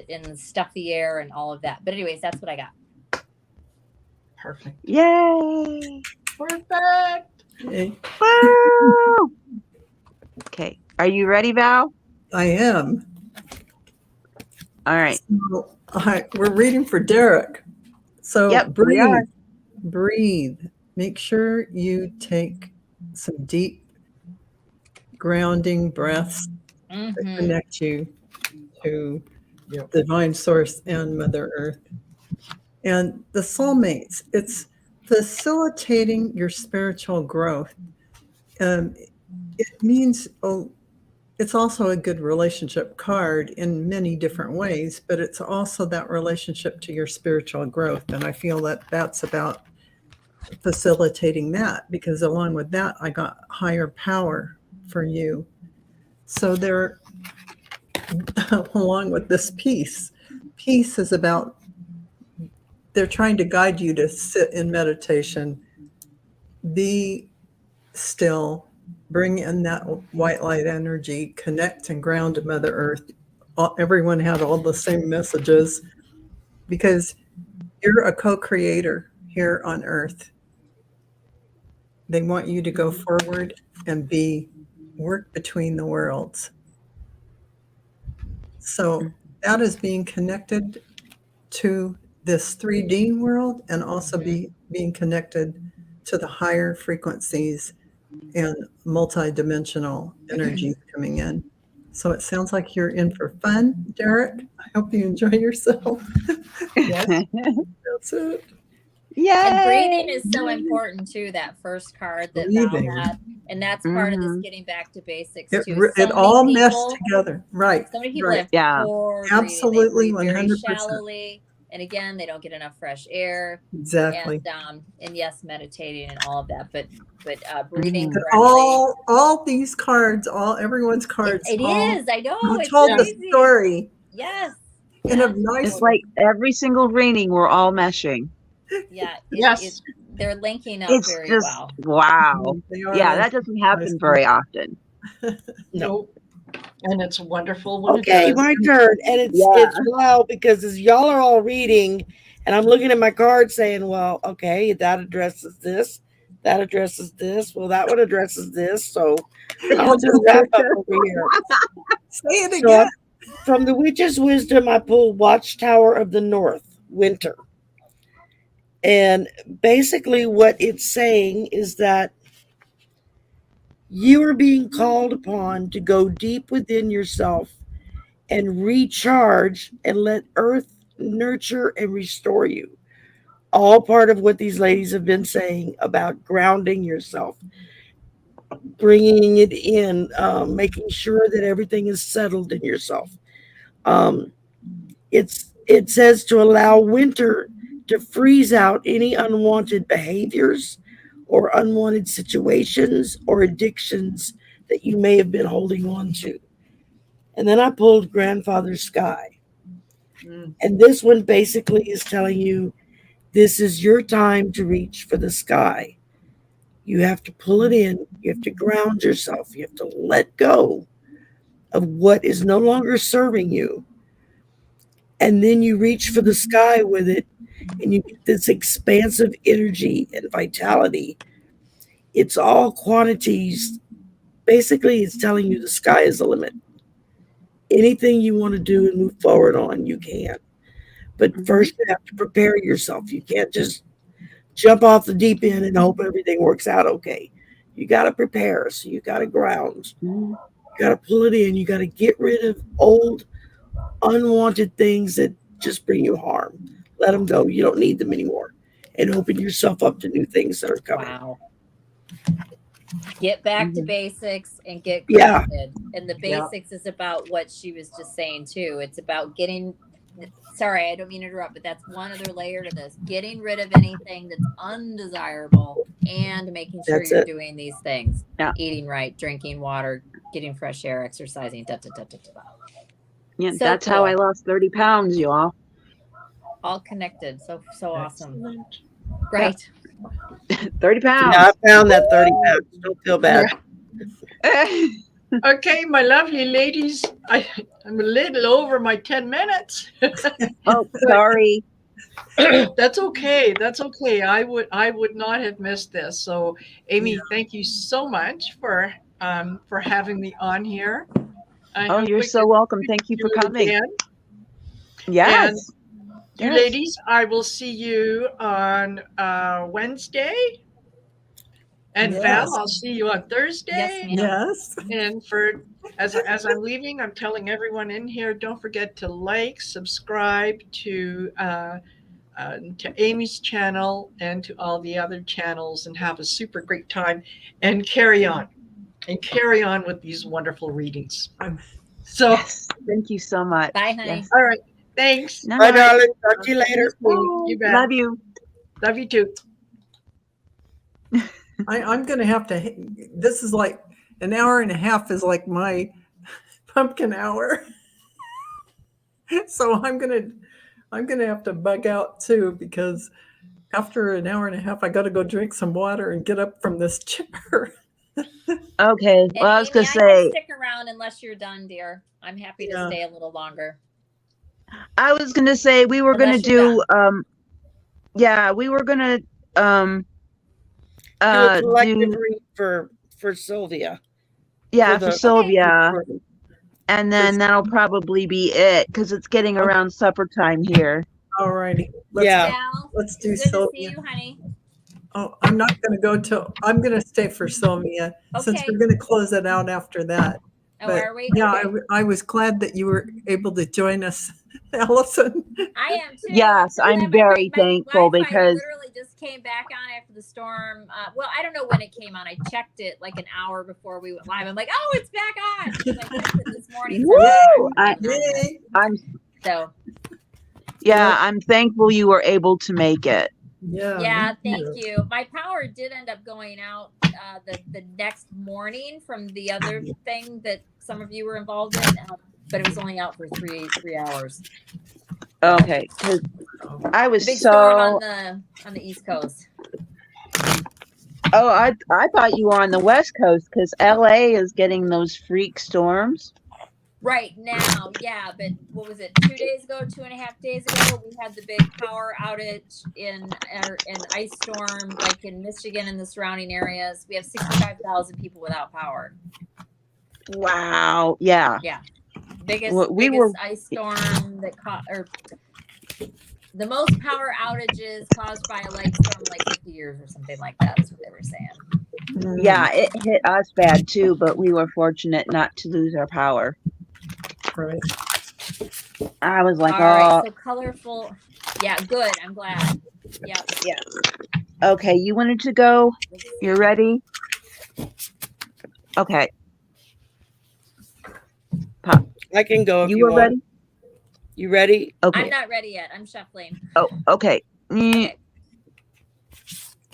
D: and stuffy air and all of that. But anyways, that's what I got.
E: Perfect.
C: Yay.
E: Perfect.
C: Woo! Okay. Are you ready, Val?
B: I am.
C: All right.
B: So, we're reading for Derek. So breathe. Make sure you take some deep grounding breaths that connect you to divine source and Mother Earth. And the soulmates, it's facilitating your spiritual growth. It means it's also a good relationship card in many different ways, but it's also that relationship to your spiritual growth. And I feel that that's about facilitating that, because along with that, I got higher power for you. So there, along with this peace is about, they're trying to guide you to sit in meditation, be still, bring in that white light energy, connect and ground to Mother Earth. Everyone had all the same messages because you're a co-creator here on Earth. They want you to go forward and work between the worlds. So that is being connected to this 3D world and also being connected to the higher frequencies and multi-dimensional energies coming in. So it sounds like you're in for fun, Derek. I hope you enjoy yourself. Yes, that's it.
C: Yeah.
D: And breathing is so important too. That first card that Val had, and that's part of this getting back to basics too.
B: It all meshed together, right?
D: So many people have poor
B: absolutely,
D: breathing. They breathe
B: 100%.
D: very shallowly, and again, they don't get enough fresh air.
B: Exactly.
D: And yes, meditating and all of that, but breathing.
B: All these cards, everyone's cards.
D: It is. I know.
B: It's told the story.
D: Yes.
B: In a nice.
C: It's like every single reading, we're all meshing.
D: Yeah.
E: Yes.
D: They're linking up
C: It's
D: very
C: just,
D: well.
C: Wow. Yeah, that doesn't happen very often.
E: No. And it's wonderful when
A: Okay, my turn. And it's wild because as y'all are all reading, and I'm looking at my card saying, well, okay, that addresses this. That addresses this. Well, that one addresses this. So I'll just wrap up over here.
B: Say it again.
A: From the Witch's Wisdom, I pulled Watchtower of the North, Winter. And basically what it's saying is that you are being called upon to go deep within yourself and recharge and let Earth nurture and restore you. All part of what these ladies have been saying about grounding yourself, bringing it in, making sure that everything is settled in yourself. It says to allow winter to freeze out any unwanted behaviors or unwanted situations or addictions that you may have been holding on to. And then I pulled Grandfather Sky. And this one basically is telling you this is your time to reach for the sky. You have to pull it in. You have to ground yourself. You have to let go of what is no longer serving you. And then you reach for the sky with it, and you get this expansive energy and vitality. It's all quantities. Basically, it's telling you the sky is the limit. Anything you want to do and move forward on, you can. But first, you have to prepare yourself. You can't just jump off the deep end and hope everything works out okay. You got to prepare. So you got to ground. You got to pull it in. You got to get rid of old, unwanted things that just bring you harm. Let them go. You don't need them anymore. And open yourself up to new things that are coming.
D: Wow. Get back to basics and get
A: Yeah.
D: grounded. And the basics is about what she was just saying too. It's about getting, sorry, I don't mean to interrupt, but that's one other layer to this. Getting rid of anything that's undesirable and making sure
A: That's
D: you're
A: it.
D: doing these things.
C: Yeah.
D: Eating right, drinking water, getting fresh air, exercising, da, da, da, da, da.
C: Yeah,
D: So
C: that's how I
D: cool.
C: lost 30 pounds, y'all.
D: All connected. So awesome.
E: Excellent.
D: Right.
C: 30 pounds.
A: Yeah, I found that 30 pounds. Don't feel bad.
E: Okay, my lovely ladies, I'm a little over my 10 minutes.
C: Oh, sorry.
E: That's okay. That's okay. I would not have missed this. So, Amy, thank you so much for having me on here. I
C: Oh,
E: hope
C: you're
E: we
C: so
E: can
C: welcome. Thank you for
E: do it
C: coming.
E: again.
C: Yes.
E: You ladies, I will see you on Wednesday. And
B: Yes.
E: Val, I'll see you on Thursday.
D: Yes, ma'am.
B: Yes.
E: And for as I'm leaving, I'm telling everyone in here, don't forget to like, subscribe to Amy's channel and to all the other channels, and have a super great time, and carry on with these wonderful readings. So,
C: Yes. Thank you so much.
D: Bye, honey.
C: Yes.
E: all right, thanks.
C: Night.
A: Bye, darling. Talk to you later.
E: You bet.
C: Love you.
E: Love you too.
B: I'm going to have to, this is like an hour and a half is like my pumpkin hour. So I'm going to have to bug out too, because after an hour and a half, I got to go drink some water and get up from this chair.
C: Okay.
D: And
C: Well, I was
D: Amy,
C: going to
D: I can
C: say,
D: stick around unless you're done, dear. I'm happy to stay a little longer.
C: we were going to
D: Unless you're
C: do, we were going to,
A: Do a collective read for Sylvia.
C: for Sylvia. And then that'll probably be it, because it's getting around supper time here.
B: All righty.
D: Val,
B: Let's do
D: good to see
B: Sylvia.
D: you, honey.
B: Oh, I'm not going to go till, I'm going to stay for Sylvia, since
D: Okay.
B: we're going to close it out after that.
D: Oh,
B: But
D: are we?
B: yeah,
D: Okay.
B: I was glad that you were able to join us, Allyson.
D: I am too.
C: Yes,
D: So
C: I'm
D: glad
C: very
D: my
C: thankful
D: Wi-Fi
C: because
D: literally just came back on after the storm. Well, I don't know when it came on. I checked it like an hour before we went live. I'm like, oh, it's back on. 'Cause I checked it this morning.
C: Woo! I'm thankful you were able to make it.
D: Yeah, thank you. My power did end up going out the next morning from the other thing that some of you were involved in, but it was only out for three hours.
C: Okay, because I was
D: Big storm on the East Coast.
C: Oh, I thought you were on the West Coast, because LA is getting those freak storms.
D: Right now, yeah, but what was it? 2 days ago, 2.5 days ago, we had the big power outage in ice storm, like in Michigan and the surrounding areas. We have 65,000 people without power.
C: Wow. Yeah.
D: Yeah. Biggest ice storm that the most power outages caused by a light storm in like 50 years or something like that is what they were saying.
C: Yeah, it hit us bad too, but we were fortunate not to lose our power.
B: Right.
C: I was like,
D: all right, so colorful. Yeah, good. I'm glad. Yeah.
C: Yeah. Okay, you wanted to go? You're ready? Okay. Pop.
A: I can go if
C: you
A: you
C: were
A: want.
C: ready?
A: You ready?
C: Okay.
D: I'm not ready yet. I'm shuffling.
C: Oh, okay.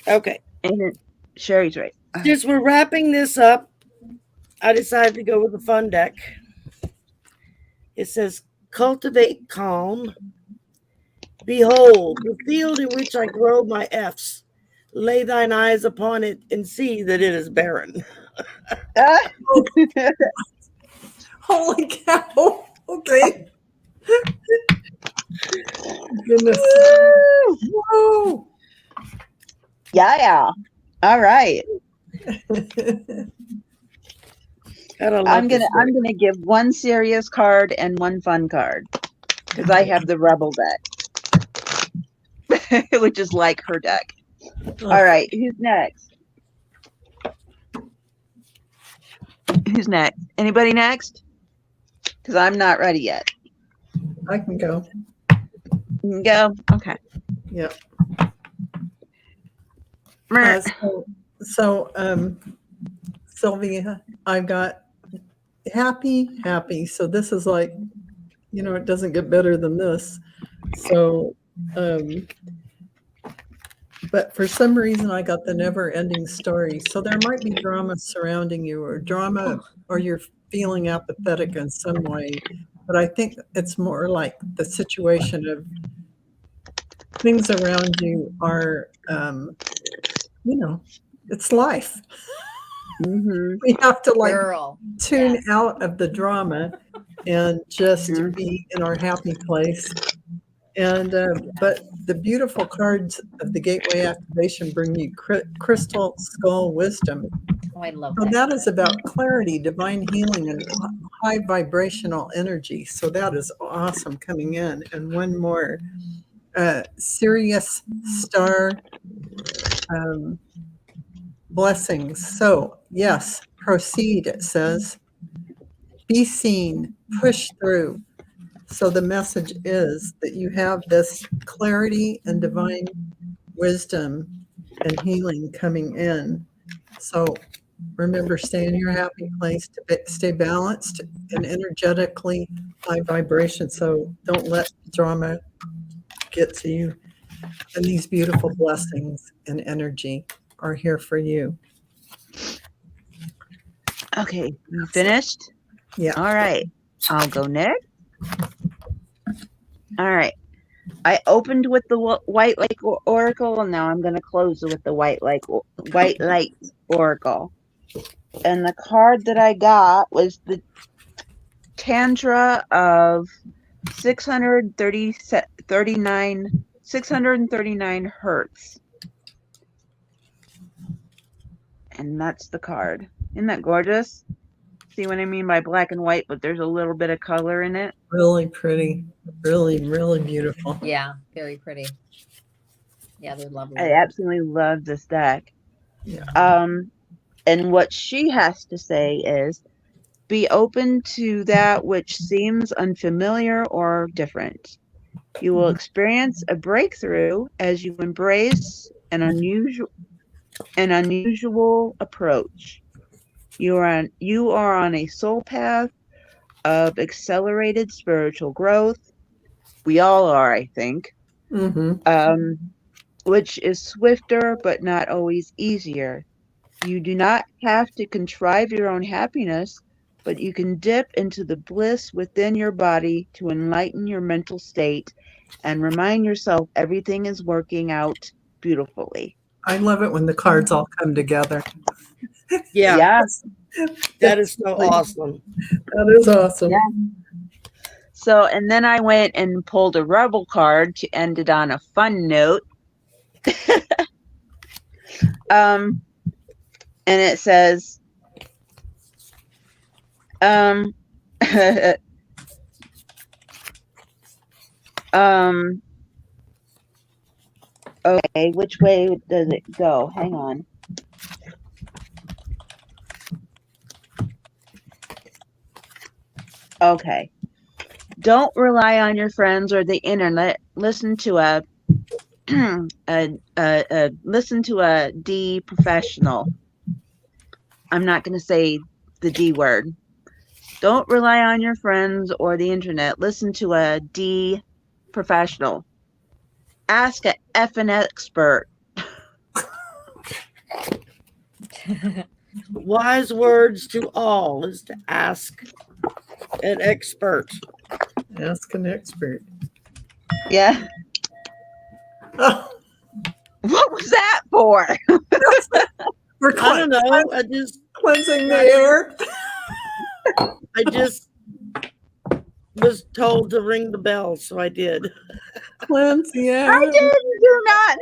A: Okay.
C: And then Shari's right.
A: Since we're wrapping this up, I decided to go with the fun deck. It says, cultivate calm. Behold, the field in which I grow my F's. lay thine eyes upon it and see that it is barren.
B: Holy cow. Okay. Goodness. Woo.
C: Yeah. All right. I'm gonna give one serious card and one fun card because I have the Rebel deck, which is like her deck. All right, who's next? Who's next? Anybody next? Because I'm not ready yet.
B: I can go.
C: You can go. Okay.
B: Yep.
C: Mer-
B: So, Sylvia, I've got happy. So this is like, it doesn't get better than this. So, but for some reason I got the never-ending story. So there might be drama surrounding you, or you're feeling apathetic in some way. But I think it's more like the situation of things around you are, it's life.
C: Mhm.
B: We have to tune
D: Yes.
B: out of the drama and just be in our happy place. And but the beautiful cards of the Gateway Activation bring you Crystal Skull Wisdom.
D: Oh, I love
B: So
D: that.
B: that is about clarity, divine healing, and high vibrational energy. So that is awesome coming in. And one more, Sirius Star Blessings. So yes, proceed, it says. Be seen, push through. So the message is that you have this clarity and divine wisdom and healing coming in. So remember, stay in your happy place, to stay balanced and energetically high vibration. So don't let drama get to you. And these beautiful blessings and energy are here for you.
C: Okay, you finished?
B: Yeah.
C: All right, I'll go next. All right. I opened with the White Light Oracle, and now I'm going to close with the White Light Oracle. And the card that I got was the Tantra of 639 hertz. And that's the card. Isn't that gorgeous? See what I mean by black and white, but there's a little bit of color in it.
B: Really pretty. Really, really beautiful.
D: Yeah, very pretty. Yeah, they're lovely.
C: I absolutely love this deck.
B: Yeah.
C: And what she has to say is, be open to that which seems unfamiliar or different. You will experience a breakthrough as you embrace an unusual approach. You are on a soul path of accelerated spiritual growth. We all are, I think. Which is swifter but not always easier. You do not have to contrive your own happiness, but you can dip into the bliss within your body to enlighten your mental state and remind yourself everything is working out beautifully.
B: I love it when the cards all come together.
A: Yeah. That is so awesome.
B: That is awesome.
C: Yeah. So, and then I went and pulled a Rebel card to end it on a fun note. And it says, okay, which way does it go? Hang on. Okay. Don't rely on your friends or the internet. Listen to a D professional. I'm not going to say the D word. Don't rely on your friends or the internet. Listen to a D professional. Ask a effing expert.
A: Wise words to all is to ask an expert.
B: Ask an expert.
C: Yeah.
B: Oh.
C: What was that for?
B: We're
A: I don't know. I just
B: cleansing the air.
A: I just was told to ring the bell, so I did.
B: Cleanse the air.
C: I didn't do not.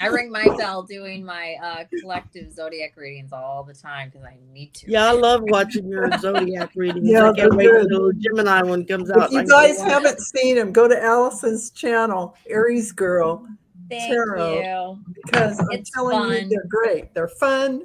D: I ring my bell doing my collective zodiac readings all the time because I need to.
A: Yeah, I love watching your zodiac readings.
B: Yeah,
A: I can't wait
B: they're
A: until the Gemini one comes out.
B: If you guys haven't seen him, go to Allison's channel, Aries Girl
D: Thank
B: Tarot,
D: you.
B: because I'm
D: It's
B: telling you,
D: fun.
B: they're great. They're fun,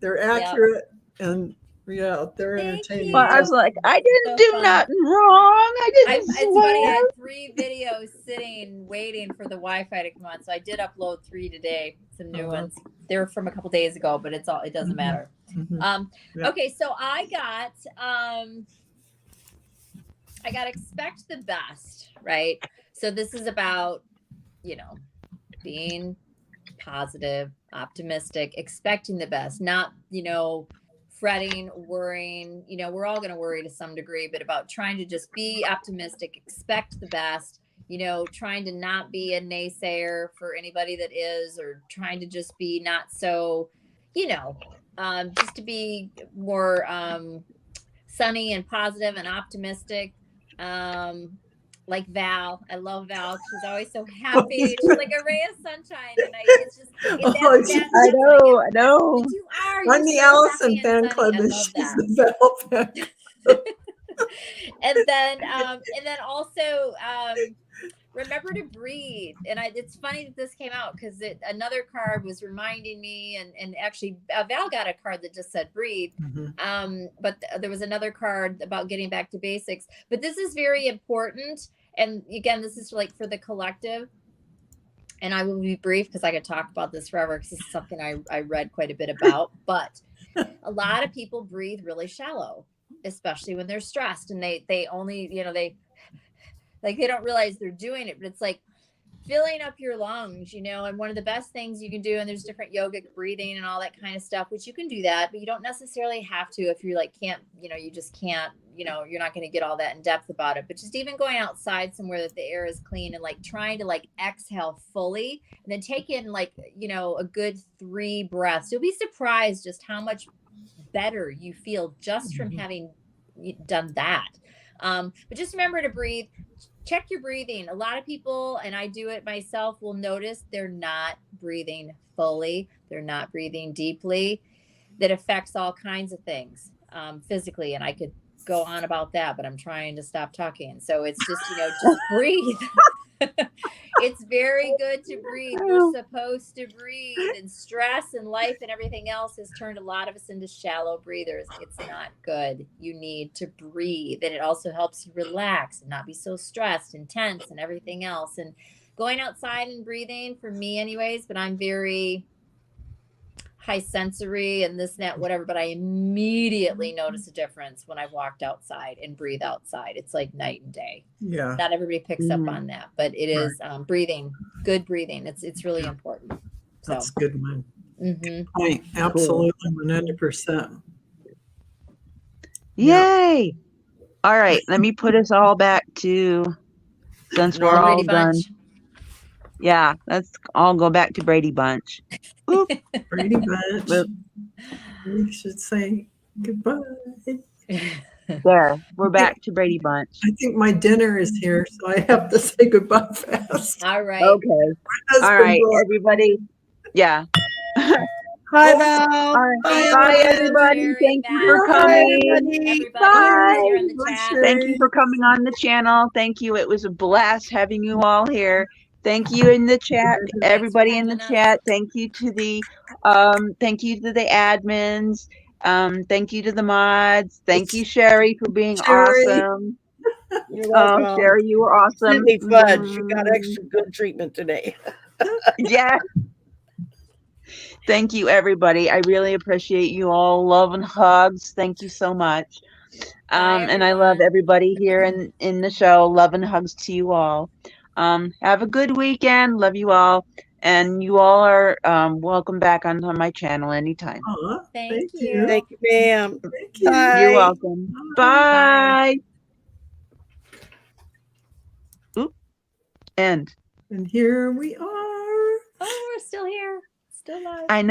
B: they're accurate, and yeah, they're
D: Thank
B: entertaining.
D: you.
C: Well, I was like, I didn't
D: So
C: do
D: fun.
C: nothing wrong. I didn't
D: It's funny. I
C: swear.
D: had 3 videos sitting waiting for the Wi-Fi to come on, so I did upload 3 today. Some new ones. They were from a couple days ago, but it doesn't matter.
B: Yeah.
D: Okay, so I got expect the best, right? So this is about, being positive, optimistic, expecting the best, not, fretting, worrying. We're all going to worry to some degree, but about trying to just be optimistic, expect the best, trying to not be a naysayer for anybody that is, or trying to just be not so, just to be more sunny and positive and optimistic. Like Val. I love Val. She's always so happy. She's like a ray of sunshine. And
C: I know.
D: But you are.
B: I'm the
D: so
B: Allison
D: happy
B: fan
D: and
B: club,
D: sunny.
B: and
D: I love
B: she's
D: that.
B: the Val fan.
D: and then also remember to breathe. And it's funny that this came out because another card was reminding me, and actually Val got a card that just said breathe. But there was another card about getting back to basics. But this is very important. And again, this is like for the collective. And I will be brief because I could talk about this forever because this is something I read quite a bit about. But a lot of people breathe really shallow, especially when they're stressed, and they only, they don't realize they're doing it, but it's like filling up your lungs, and one of the best things you can do, and there's different yogic breathing and all that kind of stuff, which you can do that, but you don't necessarily have to if you're like, you just can't, you're not going to get all that in depth about it, but just even going outside somewhere that the air is clean and like trying to like exhale fully and then take in like, a good 3 breaths. You'll be surprised just how much better you feel just from having done that. But just remember to breathe. Check your breathing. A lot of people, and I do it myself, will notice they're not breathing fully. They're not breathing deeply. That affects all kinds of things physically. And I could go on about that, but I'm trying to stop talking. So it's just, just breathe. It's very good to breathe. We're supposed to breathe, and stress and life and everything else has turned a lot of us into shallow breathers. It's not good. You need to breathe, and it also helps you relax and not be so stressed and tense and everything else. And going outside and breathing, for me anyways, but I'm very high sensory and this and that, whatever, but I immediately notice a difference when I've walked outside and breathe outside. It's like night and day.
B: Yeah.
D: Not everybody picks up on that, but it is breathing, good breathing. It's really important. So.
B: That's a good one.
D: Mm-hmm.
B: Absolutely, 100%.
C: Yay! All right, let me put us all back to, since we're all done. Yeah, let's all go back to Brady Bunch. Oop.
B: Brady Bunch. Oop. We should say goodbye.
C: There, we're back to Brady Bunch.
B: I think my dinner is here, so I have to say goodbye fast.
D: All right.
C: Okay. All right, everybody. Yeah.
A: Hi, Val.
C: Bye, everybody. Thank you for coming. Bye. Thank you for coming on the channel. Thank you. It was a blast having you all here. Thank you in the chat, everybody in the chat. Thank you to the admins. Thank you to the mods. Thank you, Shari, for being awesome.
A: You're welcome.
C: Shari, you were awesome.
A: Sydney Fudge, you got extra good treatment today.
C: Yeah. Thank you, everybody. I really appreciate you all. Love and hugs. Thank you so much. And I love everybody here in the show. Love and hugs to you all. Have a good weekend. Love you all. And you all are welcome back onto my channel anytime.
D: Thank you.
A: Thank you, ma'am.
B: Thank you.
C: You're welcome. Bye. Oop. End.
B: And here we are.
D: Oh, we're still here. Still alive.
C: I know.